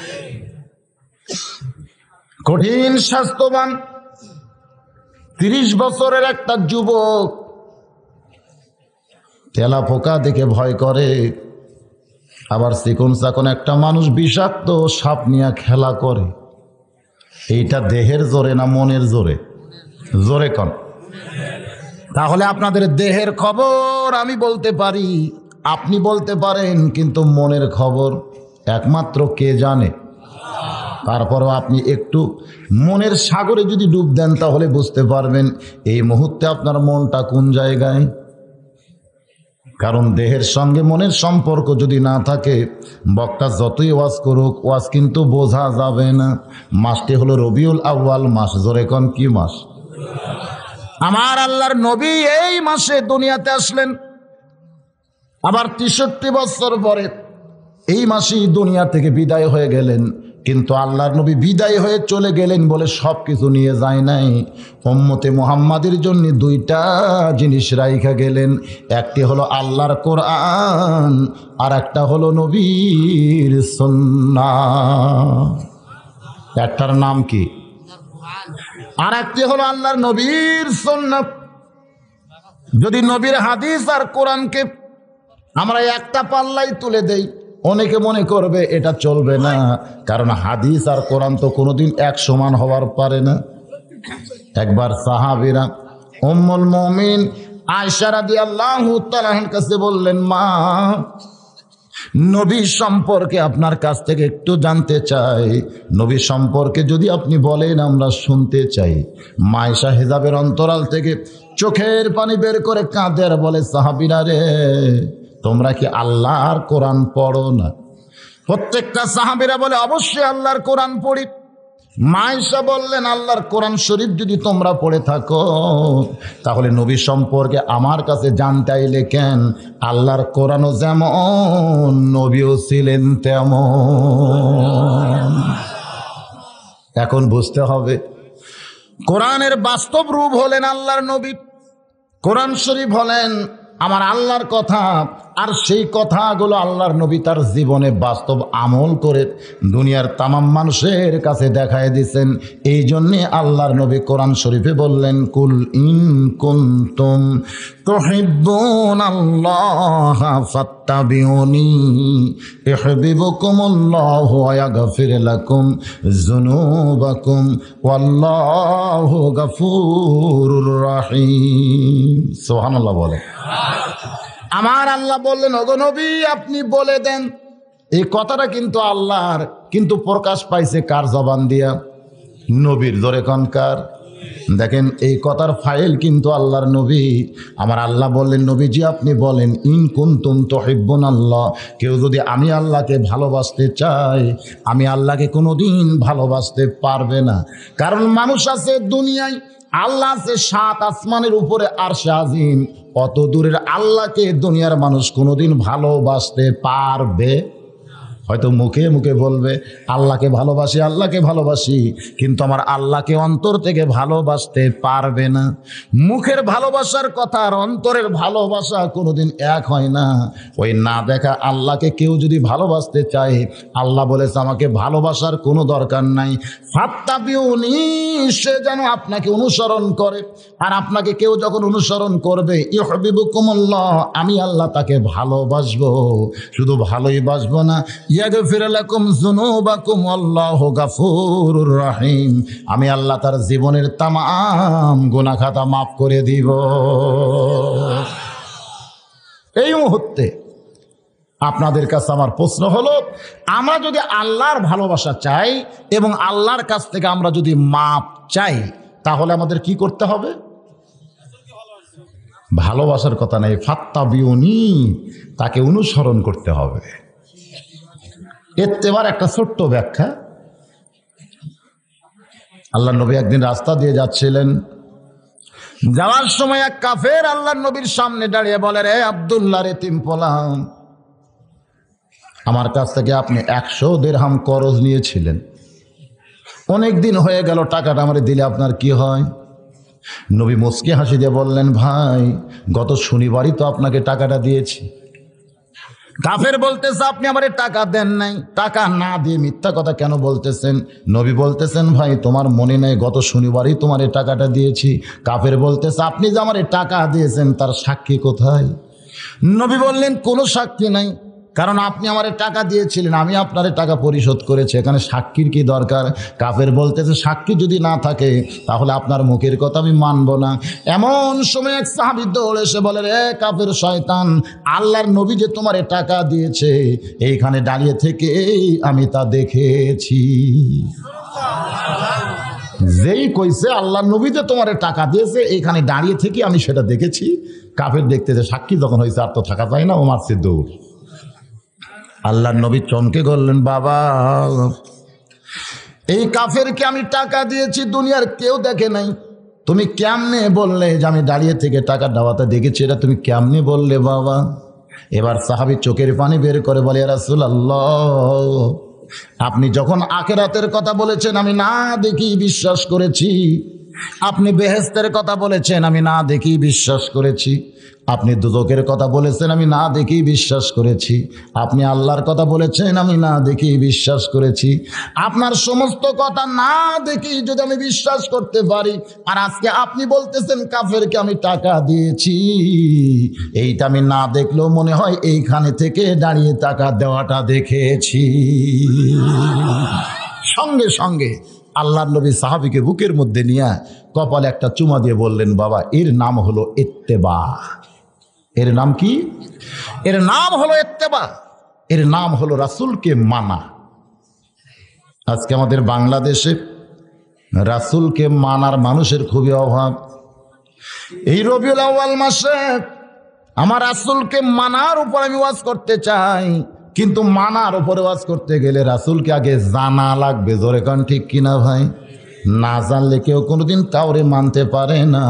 কঠিন স্বাস্থ্যবান 30 বছরের একটা যুবক তেলা পোকা দেখে ভয় করে, আবার চিকন চাকন একটা মানুষ বিষাক্ত সাপ নিয়ে খেলা করে। এইটা দেহের জোরে না মনের জোরে? জোরে কোন? তাহলে আপনাদের দেহের খবর আমি বলতে পারি, আপনি বলতে পারেন, কিন্তু মনের খবর একমাত্র কে জানে? তারপরও আপনি একটু মনের সাগরে যদি ডুব দেন তাহলে বুঝতে পারবেন এই মুহূর্তে আপনার মনটা কোন জায়গায়। কারণ দেহের সঙ্গে মনের সম্পর্ক যদি না থাকে, বক্তা যতই ওয়াজ করুক, ওয়াজ কিন্তু বোঝা যাবে না। মাসটি হলো রবিউল আউয়াল মাস। জোরে কোন কি মাস? আমার আল্লাহর নবী এই মাসে দুনিয়াতে আসলেন, আবার 63 বছর পরে এই মাসেই দুনিয়া থেকে বিদায় হয়ে গেলেন। কিন্তু আল্লাহর নবী বিদায় হয়ে চলে গেলেন বলে সব কিছু নিয়ে যায় নাই। উম্মতে মুহাম্মাদের জন্য 2টা জিনিস রাইখা গেলেন। একটি হলো আল্লাহর কোরআন, আর একটা হলো নবীর সুন্নাহ। একটার নাম কি? আর একটি হলো আল্লাহর নবীর সুন্নাহ। যদি নবীর হাদিস আর কোরআনকে আমরা একটা পাল্লাই তুলে দেই, অনেকে মনে করবে এটা চলবে না, কারণ হাদিস আর কোরআন তো কোনোদিন এক সমান হওয়ার পারে না। একবার সাহাবীরা উম্মুল মুমিন আয়েশা রাদিয়াল্লাহু তাআলার কাছে বললেন, মা, নবী সম্পর্কে আপনার কাছ থেকে একটু জানতে চাই। নবী সম্পর্কে যদি আপনি বলেন আমরা শুনতে চাই। মা আয়েশা হিজাবের অন্তরাল থেকে চোখের পানি বের করে কাঁদে আর বলে, সাহাবীরা রে, তোমরা কি আল্লাহর কোরআন পড়ো না? প্রত্যেকটা সাহাবীরা বলে, অবশ্যই আল্লাহর কোরআন পড়ি। মা আয়েশা বললেন, আল্লাহর কোরআন শরীফ যদি তোমরা পড়ে থাকো তাহলে নবী সম্পর্কে আমার কাছে জানতে আইলে কেন? আল্লাহর কোরআনও যেমন, নবীও ছিলেন তেমন। এখন বুঝতে হবে, কোরআনের বাস্তব রূপ হলেন আল্লাহর নবী। কোরআন শরীফ হলেন আমার আল্লাহর কথা, আর সেই কথাগুলো আল্লাহর নবী তার জীবনে বাস্তব আমল করে দুনিয়ার তামাম মানুষের কাছে দেখায় দিয়েছেন। এই জন্যে আল্লাহর নবী কোরআন শরীফে বললেন, কুল ইন কুনতুম তুহিব্বুনাল্লাহ ফাত্তাবিউনি ইউহিব্বুকুমুল্লাহু ওয়া ইয়াগফির লাকুম যুনুবাকুম ওয়াল্লাহু গফুরুর রহিম। সুবহানাল্লাহ বলে। আমার আল্লাহ বললেন, ওগো নবী, আপনি বলে দেন। এই কথাটা কিন্তু আল্লাহর, কিন্তু প্রকাশ পাইছে কার জবান দিয়া? নবীর। ধরে কনকার দেখেন, এই কথার ফাইল কিন্তু আল্লাহর নবী। আমার আল্লাহ বললেন, নবীজি আপনি বলেন, ইন কুনতুম তুহিব্বুনাল্লাহ, কেউ যদি আমি আল্লাহকে ভালোবাসতে চাই, আমি আল্লাহকে কোনোদিন ভালোবাসতে পারবে না। কারণ মানুষ আছে দুনিয়ায়, আল্লাহ আছে 7 আসমানের উপরে আরশে আজিম। অত দূরের আল্লাহকে দুনিয়ার মানুষ কোনোদিন ভালোবাসতে পারবে? হয়তো মুখে মুখে বলবে আল্লাহকে ভালোবাসি, আল্লাহকে ভালোবাসি, কিন্তু আমার আল্লাহকে অন্তর থেকে ভালোবাসতে পারবে না। মুখের ভালোবাসার কথা আর অন্তরের ভালোবাসা কোনোদিন এক হয় না। ওই না দেখা আল্লাহকে কেউ যদি ভালোবাসতে চায়, আল্লাহ বলেছে আমাকে ভালোবাসার কোনো দরকার নাই। ফাত্তাবিউনি, সে যেন আপনাকে অনুসরণ করে। আর আপনাকে কেউ যখন অনুসরণ করবে, ইউহিব্বুকুমুল্লাহ, আমি আল্লাহ তাকে ভালোবাসবো। শুধু ভালোই বাসবো না, ইয়াগফির লাকুম যুনুবাকুম আল্লাহু গফুরুর রহিম, আমি আল্লাহ তার জীবনের তামাম গুনাহ খাতা মাফ করে দিব। এই মুহূর্তে আপনাদের কাছে আমার প্রশ্ন হলো, আমরা যদি আল্লাহর ভালোবাসা চাই এবং আল্লাহর কাছ থেকে আমরা যদি মাপ চাই, তাহলে আমাদের কি করতে হবে? ভালোবাসার কথা নেই, ফাত্তাবিউনি, তাকে অনুসরণ করতে হবে। এবার একটা ছোট্ট ব্যাখ্যা। আল্লাহ নবী একদিন রাস্তা দিয়ে যাচ্ছিলেন, যাওয়ার সময় এক কাফের আল্লাহর নবীর সামনে দাঁড়িয়ে বলে, রে আব্দুল্লাহ এতিম পোলাম, আমার কাছ থেকে আপনি 100 দিরহাম করজ নিয়েছিলেন, অনেক দিন হয়ে গেল, টাকাটা আমারে দিলে আপনার কি হয়? নবী মুচকি হাসি দিয়ে বললেন, ভাই গত শনিবারই তো আপনাকে টাকাটা দিয়েছি। কাফের বলতেছে, আপনি আমারে টাকা দেন নাই, টাকা না দিয়ে মিথ্যা কথা কেন বলতেছেন? নবী বলতেছেন, ভাই তোমার মনে নেই গত শনিবারই তোমার এই টাকাটা দিয়েছি। কাফের বলতেছে, আপনি যে আমার টাকা দিয়েছেন তার সাক্ষী কোথায়? নবী বললেন, কোনো সাক্ষী নাই, কারণ আপনি আমার টাকা দিয়েছিলেন, আমি আপনার টাকা পরিশোধ করেছি, এখানে সাক্ষীর কি দরকার? কাফের বলতেছে, সাক্ষী যদি না থাকে তাহলে আপনার মুখের কথা আমি মানব না। এমন সময় এক সাহাবী দৌড়ে এসে বলে, রে কাফের শয়তান, আল্লাহর নবী যে তোমার টাকা দিয়েছে, এইখানে দাঁড়িয়ে থেকে আমি তা দেখেছি। যেই কইছে আল্লাহর নবী যে তোমার টাকা দিয়েছে, এইখানে দাঁড়িয়ে থেকে আমি সেটা দেখেছি। কাফের দেখতে যে সাক্ষী যখন হয়েছে আর তো থাকা যায় না, ও মারছে দৌড়। আল্লাহর নবী চমকে বললেন, বাবা এই কাফেরকে আমি টাকা দিয়েছি, দুনিয়ার কেউ দেখে নাই, তুমি কেমনে বললে যে আমি দাঁড়িয়ে থেকে টাকা দেওয়াতে দেখেছি? এটা তুমি কেমনে বললে বাবা? এবার সাহাবী চোখের পানি বের করে বলে, ইয়া রাসূলুল্লাহ, আপনি যখন আখিরাতের কথা বলেছেন আমি না দেখি বিশ্বাস করেছি, আপনি বেহেশতের কথা বলেছেন আমি না দেখি বিশ্বাস করেছি, আপনি দুজকের কথা বলেছেন আমি না দেখি বিশ্বাস করেছি, আপনি আল্লাহর কথা বলেছেন আমি না দেখি বিশ্বাস করেছি। আপনার সমস্ত কথা না দেখি যদি আমি বিশ্বাস করতে পারি, আর আজকে আপনি বলতেছেন কাফেরকে আমি টাকা দিয়েছি, এইটা আমি না দেখলেও মনে হয় এইখানে থেকে দাঁড়িয়ে টাকা দেওয়াটা দেখেছি। সঙ্গে সঙ্গে আল্লাহর নবী সাহাবীকে বুকের মধ্যে নিয়ে কপালে একটা চুমা দিয়ে বললেন, বাবা এর নাম হলো ইত্তেবা। এর নাম কি? এর নাম হলো ইত্তেবা, এর নাম হলো রাসূলকে মানা। আজকে আমাদের বাংলাদেশে রাসূলকে মানার মানুষের খুবই অভাব। এই রবিউল আউয়াল মাসে আমার রাসূলকে মানার উপর আমি ওয়াজ করতে চাই, কিন্তু মানার উপরে ওয়াজ করতে গেলে রাসূলকে আগে জানা লাগবে। জোরে কান ঠিক কিনা ভাই? না জানলে কেউ কোনোদিন কাউরে মানতে পারে না।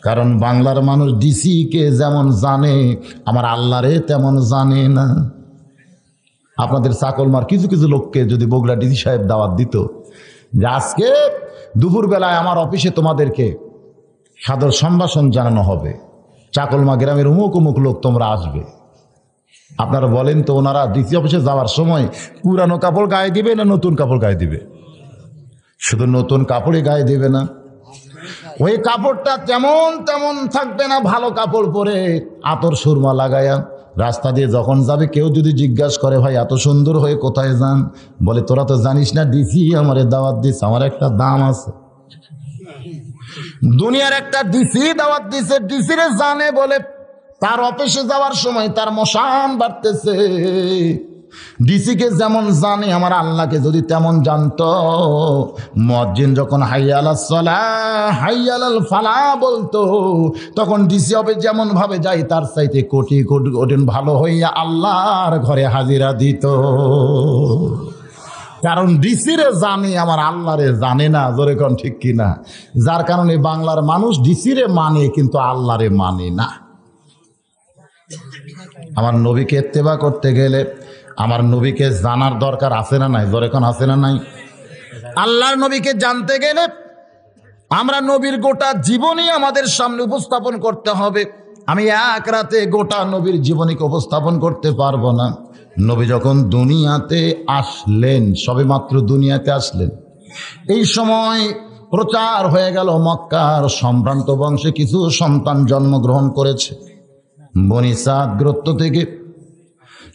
কারণ বাংলার মানুষ ডিসিকে যেমন জানে আমার আল্লাহরে তেমন জানে না। আপনাদের চাকলমার কিছু কিছু লোককে যদি বগুড়া ডিসি সাহেব দাওয়াত দিত যে আজকে দুপুরবেলায় আমার অফিসে তোমাদেরকে সাদর সম্ভাষণ জানানো হবে, চাকলমা গ্রামের অমুক অমুক লোক তোমরা আসবে, আপনারা বলেন তো ওনারা ডিসি অফিসে যাওয়ার সময় পুরানো কাপড় গায়ে দিবে না নতুন কাপড় গায়ে দিবে? শুধু নতুন কাপড়ই গায়ে দিবে না, ওই কাপড়টা তেমন তেমন থাকবে না, ভালো কাপড় পরে আতর সুরমা লাগায়া রাস্তা দিয়ে যখন যাবে কেউ যদি জিজ্ঞাসা করে ভাই এত সুন্দর হয়ে কোথায় যান, বলে তোরা তো জানিস না ডিসি আমারে দাওয়াত দিচ্ছে, আমার একটা দাম আছে। দুনিয়ার একটা ডিসি দাওয়াত দিছে, ডিসিরে জানে বলে তার অফিসে যাওয়ার সময় তার মশান বাড়তেছে। ডিসিকে যেমন জানে আমার আল্লাহকে যদি তেমন জানতো, মুয়াজ্জিন যখন হাইয়া আলাস সালাহ হাইয়া আলাল ফালাহ বলতো তখন ডিসি হবে যেমন ভাবে যাই তার চাইতে কোটি কোটি কোটি ভালো হইয়া আল্লাহর ঘরে হাজিরা দিত। কারণ ডিসিরে জানে আমার আল্লাহরে জানে না। জোরে কোন ঠিক কিনা? যার কারণে বাংলার মানুষ ডিসিরে মানে কিন্তু আল্লাহরে মানে না। আমার নবীকে ইত্তেবা করতে গেলে আমার নবীকে জানার দরকার আছে না নাই? জোরে কোন আছে না নাই? আল্লাহর নবীকে জানতে গেলে আমরা নবীর গোটা জীবনী আমাদের সামনে উপস্থাপন করতে হবে। আমি এক রাতে গোটা নবীর জীবনীকে উপস্থাপন করতে পারবো না। নবী যখন দুনিয়াতে আসলেন, সবেমাত্র দুনিয়াতে আসলেন, এই সময় প্রচার হয়ে গেল মক্কার সম্ভ্রান্ত বংশে কিছু সন্তান জন্মগ্রহণ করেছে। বনি সাদ গোত্র থেকে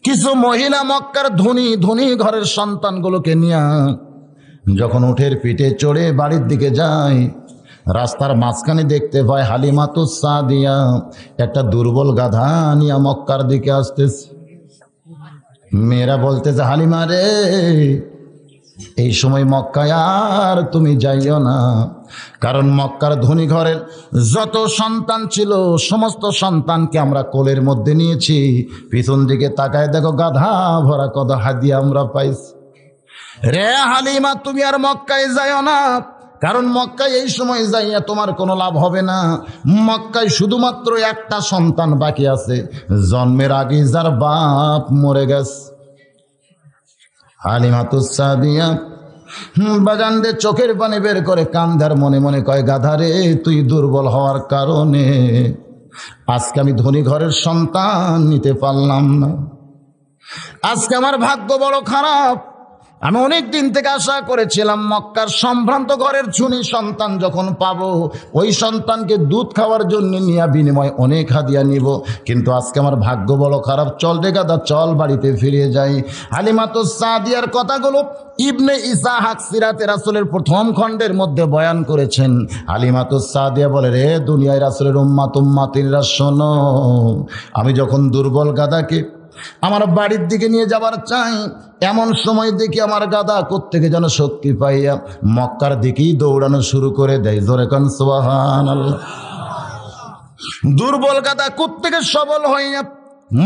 কিছু মহিলা মক্কার ধনী ধনী ঘরের সন্তানগুলোকে নিয়ে যখন উঠের পিঠে চড়ে বাড়ির দিকে যায়, রাস্তার মাঝখানে দেখতে পায় হালিমাতুস সাদিয়া একটা দুর্বল গাধা নিয়ে মক্কার দিকে আসতেছে। মেয়েরা বলতেছে, হালিমা রে এই সময় মক্কায় আর তুমি যাইও না, কারণ মক্কার ধনী ঘরের যত সন্তান ছিল সমস্ত সন্তানকে আমরা কোলের মধ্যে নিয়েছি। পিছন দিকে তাকায় দেখো গাধা ভরা কত হাদিয়া আমরা পাইছি। রে হালিমা তুমি আর মক্কায় যাইও না, কারণ মক্কায় এই সময় যাইয়া তোমার কোনো লাভ হবে না। মক্কায় শুধুমাত্র একটা সন্তান বাকি আছে, জন্মের আগে যার বাপ মরে গেছে। হালিমাতুস সাদিয়া বাজানদের চোখের পানি বের করে কান্দার মনে মনে কয়, গাধারে তুই দুর্বল হওয়ার কারণে আজকে আমি ধনী ঘরের সন্তান নিতে পারলাম না। আজকে আমার ভাগ্য বড় খারাপ। আমি অনেক দিন থেকে আশা করেছিলাম মক্কার সম্ভ্রান্ত ঘরের চুনি সন্তান যখন পাবো, ওই সন্তানকে দুধ খাওয়ার জন্য নিয়ে বিনিময় অনেক হাদিয়া নিব, কিন্তু আজকে আমার ভাগ্য বড় খারাপ। চল রে গাদা, চল বাড়িতে ফিরে যাই। হালিমাতুস সাদিয়ার কথাগুলো ইবনে ইসহাক সিরাতে রাসূলের প্রথম খণ্ডের মধ্যে বয়ান করেছেন। হালিমাতুস সাদিয়া বলে, রে দুনিয়ায় রাসূলের উম্মাতিরা শোনো, আমি যখন দুর্বল গাদাকে আমার বাড়ির দিকে নিয়ে যাবার চাই, এমন সময় দেখি আমার গাদা কোত্থেকে যেন শক্তি পাইয়া মক্কার দিকেই দৌড়ানো শুরু করে দেয়। জোরে কান সুবহানাল্লাহ। দুর্বল গাদা কোত্থেকে সবল হইয়া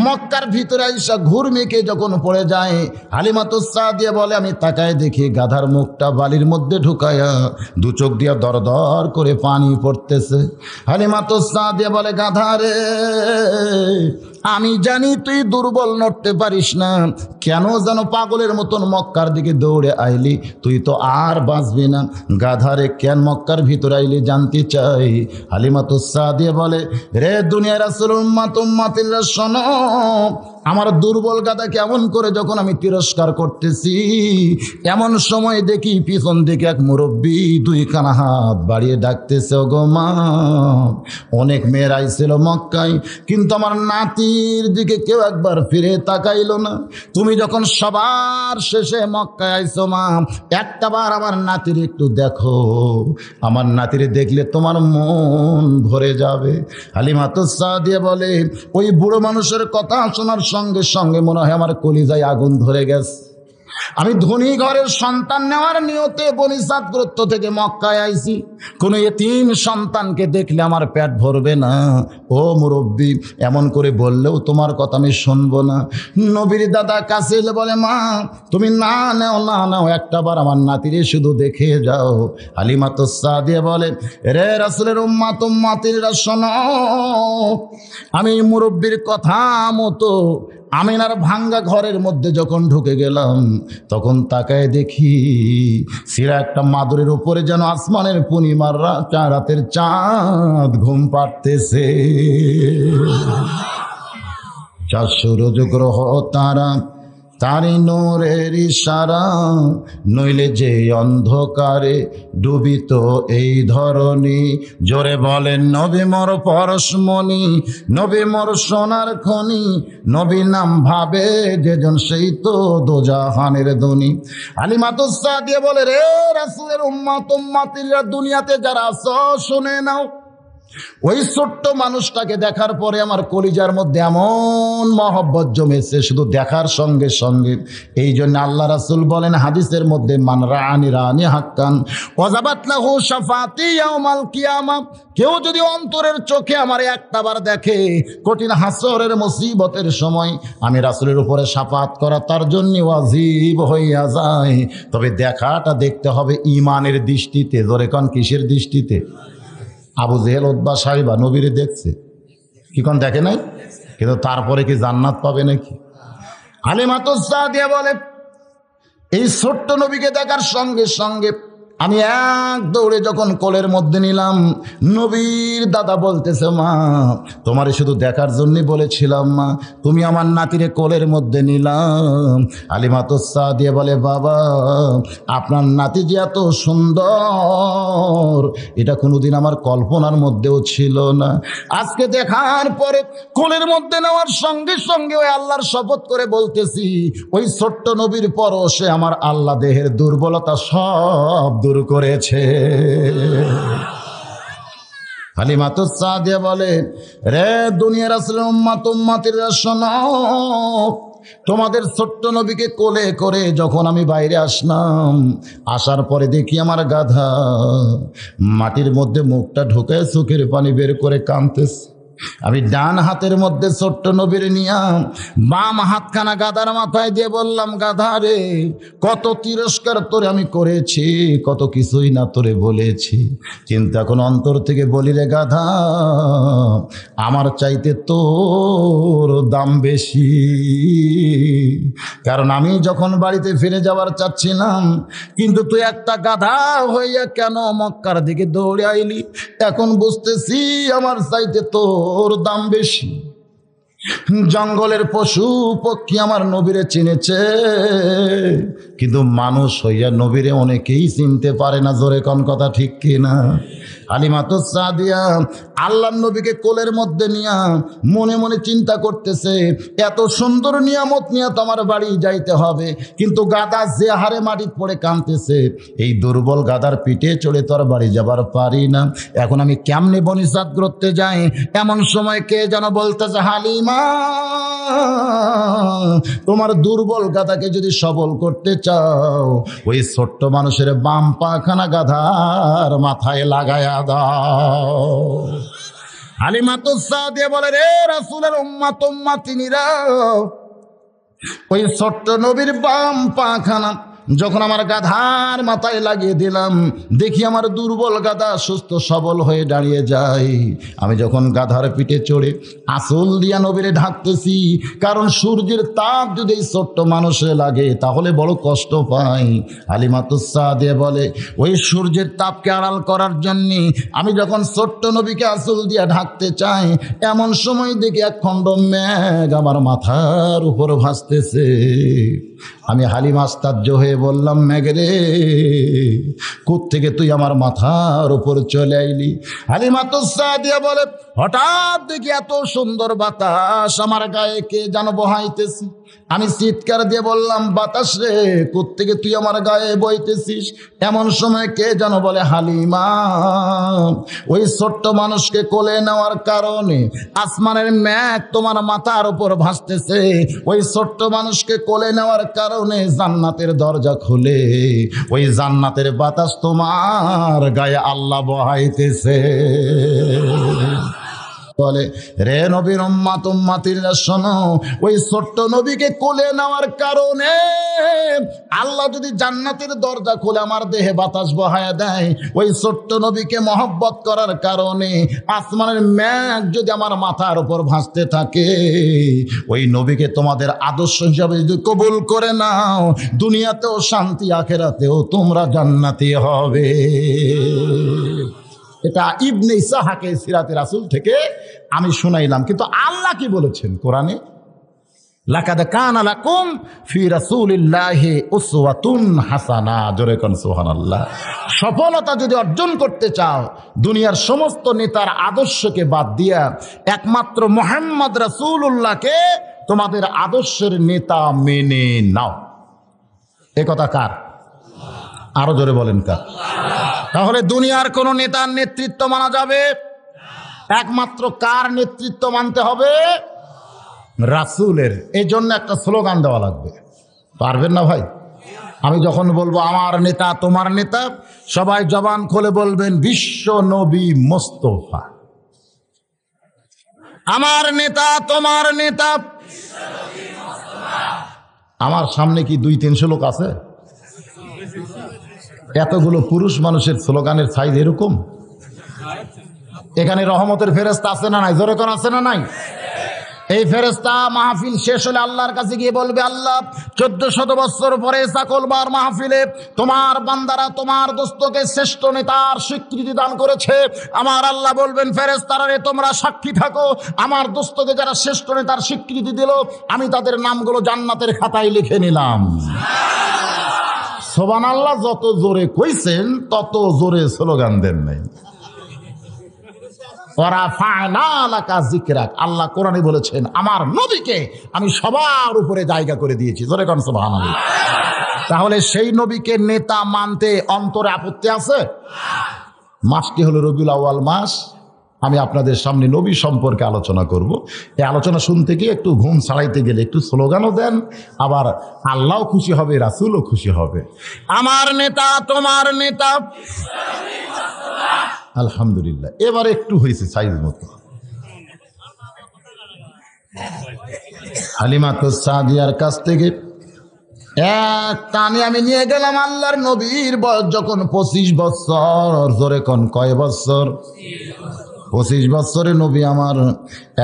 মক্কার ভিতরে আইসা ঘুরমিকে যখন পড়ে যায়, হালিমাতুস সাদিয়া বলে, আমি তাকায় দেখি গাধার মুখটা বালির মধ্যে ঢুকায়া দু চোখ দিয়া দর দর করে পানি পড়তেছে। হালিমাতুস সাদিয়া বলে, গাধারে আমি জানি তুই দুর্বল, নড়তে পারিস না, কেন যেন পাগলের মতন মক্কার দিকে দৌড়ে আইলি, তুই তো আর বাঁচবি না। গাধারে কেন মক্কার ভিতরে আইলি জানতে চাই। হালিমাতুস সাদিয়া বলে, রে দুনিয়ার রাসূল উম্মাতিরা শোনো, আমার দুর্বল গাদা কেমন করে যখন আমি তিরস্কার করতেছি, এমন সময় দেখি পিছন দিকে এক মুরব্বী দুই কানা হাত বাড়িয়ে ডাকতেছে, ও গো মা। অনেক মেয়ের আইছিল মক্কায়, কিন্তু আমার নাতির দিকে কেউ একবার ফিরে তাকাইলো না। তুমি যখন সবার শেষে মক্কায় আইছো মা, একটাবার আমার নাতির একটু দেখো, আমার নাতির দেখলে তোমার মন ভরে যাবে। হালিমাতুস সাদিয়া বলে, ওই বুড়ো মানুষের কথা শোনার সঙ্গে সঙ্গে মনে হয় আমার কলিজায় আগুন ধরে গেছে। আমি ধনী ঘরের সন্তান নেওয়ার নিয়তে বনি সাদ গোত্র থেকে মক্কায় আইছি, কোন এতিম সন্তানকে দেখলে আমার পেট ভরবে না। ও মুরব্বী, এমন করে বললেও তোমার কথা আমি শুনবো না। নবীর দাদা কাছে এলে বলে, মা তুমি না নাও, একটাবার আমার নাতিরে শুধু দেখে যাও। হালিমাতুস সাদিয়া বলে, রে রাসূলের উম্মাতিরা শোনো, আমি মুরব্বীর কথা মতো আমিনার ভাঙ্গা ঘরের মধ্যে যখন ঢুকে গেলাম, তখন তাকায় দেখি সিরা একটা মাদুরের উপরে যেন আসমানের পূর্ণিমার রাতের চাঁদ ঘুম পাড়তেছে। 400 গ্রহ তারা তারি নূরের ইশারা, নইলে যে অন্ধকারে ডুবিত এই ধরনী। জোরে বলেন নবী মোর পরশমণি, নবী মোর সোনার খনি, নবী নাম ভাবে যেজন সেই তো দোজাহানের ধনী। হালিমাতুস সাদিয়া বলে, রে রাসূলের উম্মাতিরা দুনিয়াতে যারা আছো শুনে নাও, ওই ছোট্ট মানুষটাকে দেখার পরে আমার কলিজার মধ্যে এমন মহব্বত জমেছে শুধু দেখার সঙ্গে সঙ্গে। এই জন্য আল্লাহ রাসূল বলেন হাদিসের মধ্যে, মান রাআনি হাক্কান ওয়াজাবাত লাহু শাফাতি ইয়াউমাল কিয়ামা, কেউ যদি অন্তরের চোখে আমার একটাবার দেখে, কঠিন হাসরের মুসিবতের সময় আমি রাসূলের উপরে শাফাত করা তার জন্য ওয়াজিব হইয়া যায়। তবে দেখাটা দেখতে হবে ঈমানের দৃষ্টিতে। জোরে কোন কিসের দৃষ্টিতে? আবু জেহেল উতবা সাইবা নবীরে দেখছে, কি কোন দেখে নাই, কিন্তু তারপরে কি জান্নাত পাবে নাকি? হালিমাতুস সাদিয়া বলে, এই ছোট্ট নবীকে দেখার সঙ্গে সঙ্গে আমি এক দৌড়ে যখন কোলের মধ্যে নিলাম, নবীর দাদা বলতেছে, মা তোমারে শুধু দেখার জন্যই বলেছিলাম মা, তুমি আমার নাতিরে কোলের মধ্যে নিলাম। হালিমাতুস সাদিয়া বলে, বাবা আপনার নাতি যে এত সুন্দর এটা কোনোদিন আমার কল্পনার মধ্যেও ছিল না। আজকে দেখার পরে কোলের মধ্যে নেওয়ার সঙ্গে সঙ্গে ওই আল্লাহর শপথ করে বলতেছি, ওই ছোট্ট নবীর পরশে আমার আল্লাহ দেহের দুর্বলতা সব দূর করেছে। হালিমাতুস সাদিয়া বলে, রে দুনিয়ার রাসূলের উম্মাতিরা শোনো, তোমাদের ছোট্ট নবীকে কোলে করে যখন আমি বাইরে আসলাম, আসার পরে দেখি আমার গাধা মাটির মধ্যে মুখটা ঢুকে চোখের পানি বের করে কাঁদতেছে। আমি ডান হাতের মধ্যে ছোট্ট নবীর নিয়া বাম হাতখানা গাধার মাথায় দিয়ে বললাম, গাধা রে, কত তিরস্কার তোরে আমি করেছি, কত কিছুই না তোরে বলেছি, কিন্তু এখন অন্তর থেকে বলি রে গাধা, আমার চাইতে তোর দাম বেশি। কারণ আমি যখন বাড়িতে ফিরে যাওয়ার চাচ্ছিলাম, কিন্তু তুই একটা গাধা হইয়া কেন মক্কার দিকে দৌড়ে আইলি, এখন বুঝতেছি আমার চাইতে তোর দাম বেশি। জঙ্গলের পশু পক্ষী আমার নবীরে চিনেছে, কিন্তু মানুষ হইয়া নবীরে অনেকেই চিনতে পারে না। জোরে কোন কথা ঠিক কিনা? হালিমাতুস সাদিয়া আল্লাহর নবীকে কোলের মধ্যে নিয়া মনে মনে চিন্তা করতেছে, এত সুন্দর নিয়ামত নিয়ে তো আমার বাড়ি যাইতে হবে, কিন্তু গাধা যে হারে মাটি পড়ে কাঁদতেছে, এই দুর্বল গাধার পিঠে চড়ে তো আর বাড়ি যাবার পারি না, এখন আমি কেমনে বনিসাত করতে যাই? এমন সময় কে যেন বলতেছে, হালিমা, তোমার দুর্বল গাধাকে যদি সবল করতে চাও, ওই ছোট্ট মানুষের বাম পাখানা গাধার মাথায় লাগায়া দাও। হালিমাতুস সাদিয়া বলে, রে রাসূলের উম্মত উম্মাতিনীরা, ওই ছোট্ট নবীর বাম পাখানা যখন আমার গাধার মাথায় লাগিয়ে দিলাম, দেখি আমার দুর্বল গাধা সুস্থ সবল হয়ে দাঁড়িয়ে যায়। আমি যখন গাধার পিঠে চড়ে আঁচল দিয়া নবীরে ঢাকতেছি, কারণ সূর্যের তাপ যদি এই ছোট্ট মানুষে লাগে তাহলে বড় কষ্ট পায়। হালিমাতুস সাদিয়া বলে, ওই সূর্যের তাপকে আড়াল করার জন্যে আমি যখন ছোট্ট নবীকে আঁচল দিয়া ঢাকতে চাই, এমন সময় দেখি এক খণ্ড মেঘ আমার মাথার উপর ভাসতেছে। আমি হালিমা আশ্চর্য হয়ে বললাম, মেঘরে, কোত্থেকে তুই আমার মাথার উপর চলে আইলি? হালিমাতুস সাদিয়া বলে, হঠাৎ দেখি এত সুন্দর বাতাস আমার গায়ে কে যেন বহাইতেছি। আমি চিৎকার দিয়ে বললাম, বাতাস রে, কোত্থেকে তুই আমার গায়ে বইতেছিস? এমন সময় কে যেন বলে, হালিমা, ওই ছোট্ট মানুষকে কোলে নেওয়ার কারণে আসমানের মেঘ তোমার মাথার উপর ভাসতেছে, ওই ছোট্ট মানুষকে কোলে নেওয়ার কারণে জান্নাতের দরজা খুলে ওই জান্নাতের বাতাস তোমার গায়ে আল্লাহ বহাইতেছে। বলে, রে নবীর উম্মত উম্মাতিরা শোনো, ওই ছোট্ট নবীকে কোলে নেওয়ার কারণে আল্লাহ যদি জান্নাতের দরজা খুলে আমার দেহে বাতাস বহায়া দেয়, ওই ছোট্ট নবীকে মহব্বত করার কারণে আসমানের মেঘ যদি আমার মাথার উপর ভাসতে থাকে, ওই নবীকে তোমাদের আদর্শ হিসাবে যদি কবুল করে নাও, দুনিয়াতেও শান্তি, আখিরাতেও তোমরা জান্নাতি হবে। এটা ইবনে ইসহাকের সিরাতে রাসূল থেকে আমি শুনাইলাম। কিন্তু আল্লাহ কি বলেছেন কোরআনে? লাকাদ কানা লাকুম ফি রাসূলিল্লাহি উসওয়াতুন হাসানাহ। জোরে কোন সুবহানাল্লাহ। সফলতা যদি অর্জন করতে চাও, দুনিয়ার সমস্ত নেতার আদর্শকে বাদ দিয়া একমাত্র মুহাম্মদ রাসূলুল্লাহকে তোমাদের আদর্শের নেতা মেনে নাও। এ কথা কার? আরো জোরে বলেন কার? তাহলে দুনিয়ার কোন নেতার নেতৃত্ব মানা যাবে? একমাত্র কার নেতৃত্ব মানতে হবে? রাসূলের। এই জন্য একটা স্লোগান দেওয়া লাগবে। পারবেন না ভাই? আমি যখন বলবো আমার নেতা তোমার নেতা, সবাই জবান খুলে বলবেন, বিশ্ব নবী মোস্তফা। আমার নেতা তোমার নেতা। আমার সামনে কি 200-300 লোক আছে? এতগুলো পুরুষ মানুষের স্লোগানের সাইজ এরকম? এখানে রহমতের ফেরেশতা আছে না নাই? জোরে কোন আছে না নাই? এই ফেরেশতা মাহফিল শেষ হলে আল্লাহর কাছে গিয়ে বলবে, আল্লাহ, 1400 বছর পরে চাকলবার মাহফিলে তোমার বান্দারা তোমার দোস্তকে শ্রেষ্ঠ নেতার স্বীকৃতি দান করেছে। আমার আল্লাহ বলবেন, ফেরেশতারা রে, তোমরা সাক্ষী থাকো, আমার দোস্তকে যারা শ্রেষ্ঠ নেতার স্বীকৃতি দিল, আমি তাদের নামগুলো জান্নাতের খাতায় লিখে নিলাম। সুবহানাল্লাহ। যত জোরে কইছেন তত জোরে স্লোগান দেন নাই। আল্লাহ কোরআনে বলেছেন, আমার নবীকে আমি সবার উপরে জায়গা করে দিয়েছি। জোরে কোন সুবহানাল্লাহ। তাহলে সেই নবীকে নেতা মানতে অন্তরে আপত্তি আছে? মাসটি হলো রবিউল আউয়াল মাস। আমি আপনাদের সামনে নবী সম্পর্কে আলোচনা করব। এই আলোচনা শুনতে গিয়ে একটু ঘুম ছাড়াইতে গেলে একটু স্লোগানও দেন, আবার আল্লাহও খুশি হবে, রাসূলও খুশি হবে। আমার নেতা তোমার নেতা। আলহামদুলিল্লাহ, এবার একটু হয়েছে সাইজ মতো। হালিমাতুস সাদিয়ার কাছ থেকে এক টানে আমি নিয়ে গেলাম আল্লাহর নবীর বয়স যখন 25 বছর। জোরে কোন কয় বছর? 25 বছরে নবী আমার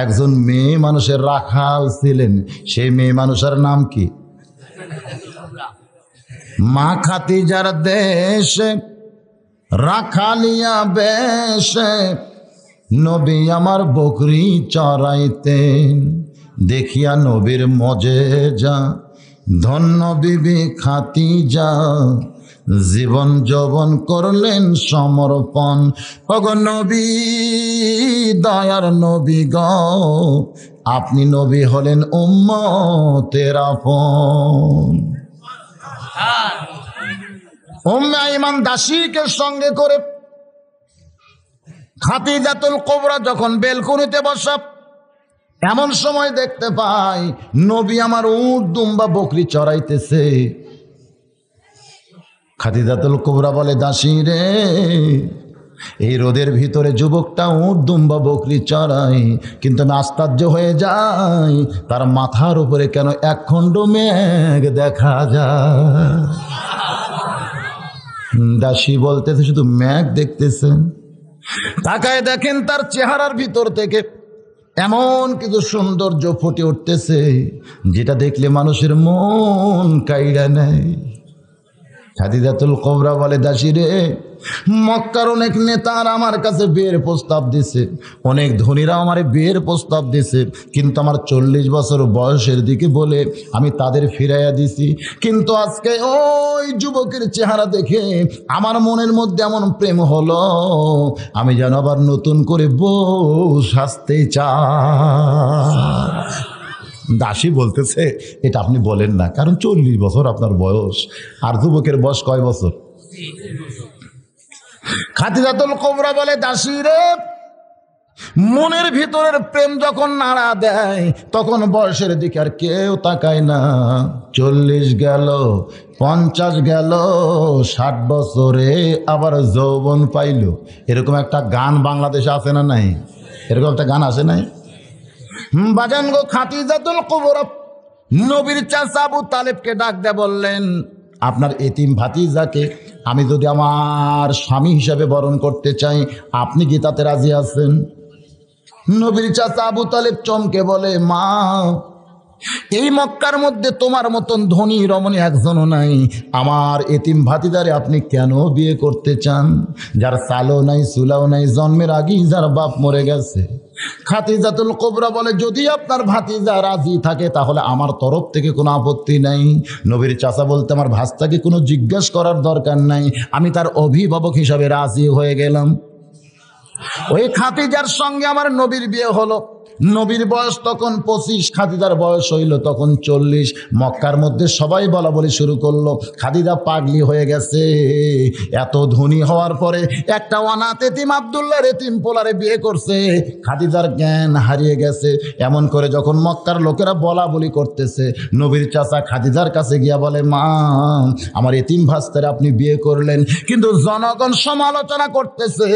একজন মেয়ে মানুষের রাখাল ছিলেন। সেই মেয়ে মানুষের নাম কি? মা খাদিজার দেশে রাখালিয়া বেশে নবী আমার বকরি চড়াইতেন। দেখিয়া নবীর মজেজা ধন্য বিবি খাদিজা জীবন যৌবন করলেন সমর্পণ। ওগো নবী, দয়ার নবী গো, আপনি নবী হলেন উম্মতের আপন। উম্মে আইমান দাসীকে সঙ্গে করে খাদিজাতুল কুবরা যখন বেলকুনিতে বসা, এমন সময় দেখতে পাই নবী আমার উট দুম্বা বকরি চড়াইতেছে। খাদিজাতুল কুবরা বলে, দাসী রে, এই রোদের ভিতরে যুবকটা উট দুম্বা বকরি চড়াই, কিন্তু আমি আশ্চর্য হয়ে যাই তার মাথার উপরে কেন একখণ্ড মেঘ দেখা যায়। দাসী বলতেছে, শুধু মেঘ দেখতেছেন? তাকায় দেখেন তার চেহারার ভিতর থেকে এমন কিছু সৌন্দর্য ফুটে উঠতেছে যেটা দেখলে মানুষের মন কাইড়া নেয়। খাদিজাতুল কুবরা বলে, দাসী রে, মক্কার অনেক নেতার আমার কাছে বিয়ের প্রস্তাব দিছে, অনেক ধনীরা আমার বিয়ের প্রস্তাব দিছে, কিন্তু আমার 40 বছর বয়সের দিকে বলে আমি তাদের ফিরাইয়া দিছি। কিন্তু আজকে ওই যুবকের চেহারা দেখে আমার মনের মধ্যে এমন প্রেম হলো, আমি যেন আবার নতুন করে বউ সাজতে চাই। দাসী বলতেছে, এটা আপনি বলেন না, কারণ 40 বছর আপনার বয়স, আর যুবকের বয়স কয় বছর? খাদিজাতুল কুবরা বলে, দাসী রে, মনের ভিতরের প্রেম যখন নাড়া দেয় তখন বয়সের দিকে আর কেউ তাকায় না। 40 গেল, 50 গেল, 60 বছরে আবার যৌবন পাইল। এরকম একটা গান বাংলাদেশে আছে না নাই? এরকম একটা গান আছে নাই? বাজান গো, খাদিজাতুল কুবরা নবীর চাচা আবু তালেবকে ডাক দিয়ে বললেন, আপনার এতিম ভাতিজাকে আমি যদি আমার স্বামী হিসাবে বরণ করতে চাই, আপনি কি তাতে রাজি আছেন? নবীর চাচা আবু তালেব চমকে বলে, মা, এই মক্কার মধ্যে তোমার মতন ধনী রমণী একজনও নাই, আমার এতিম ভাতিজারে আপনি কেন বিয়ে করতে চান? যার চালও নাই, চুলাও নাই, জন্মের আগেই যার বাপ মরে গেছে। খাদিজাতুল কুবরা বলে, যদি আপনার ভাতিজা রাজি থাকে তাহলে আমার তরফ থেকে কোনো আপত্তি নাই। নবীর চাচা বলতে, আমার ভাস্তাকে কোনো জিজ্ঞাসা করার দরকার নাই, আমি তার অভিভাবক হিসাবে রাজি হয়ে গেলাম। ওই খাদিজার সঙ্গে আমার নবীর বিয়ে হলো। নবীর বয়স তখন 25, খাদিজার বয়স হইল তখন 40। মক্কার মধ্যে সবাই বলা বলি শুরু করলো, খাদিজা পাগলি হয়ে গেছে। এত ধনী হওয়ার পরে একটা অনাথ এতিম আব্দুল্লাহর এতিম পোলারে বিয়ে করছে, খাদিজার জ্ঞান হারিয়ে গেছে। এমন করে যখন মক্কার লোকেরা বলা বলি করতেছে, নবীর চাচা খাদিজার কাছে গিয়া বলে, মা, আমার এতিম ভাস্তারে আপনি বিয়ে করলেন, কিন্তু জনগণ সমালোচনা করতেছে।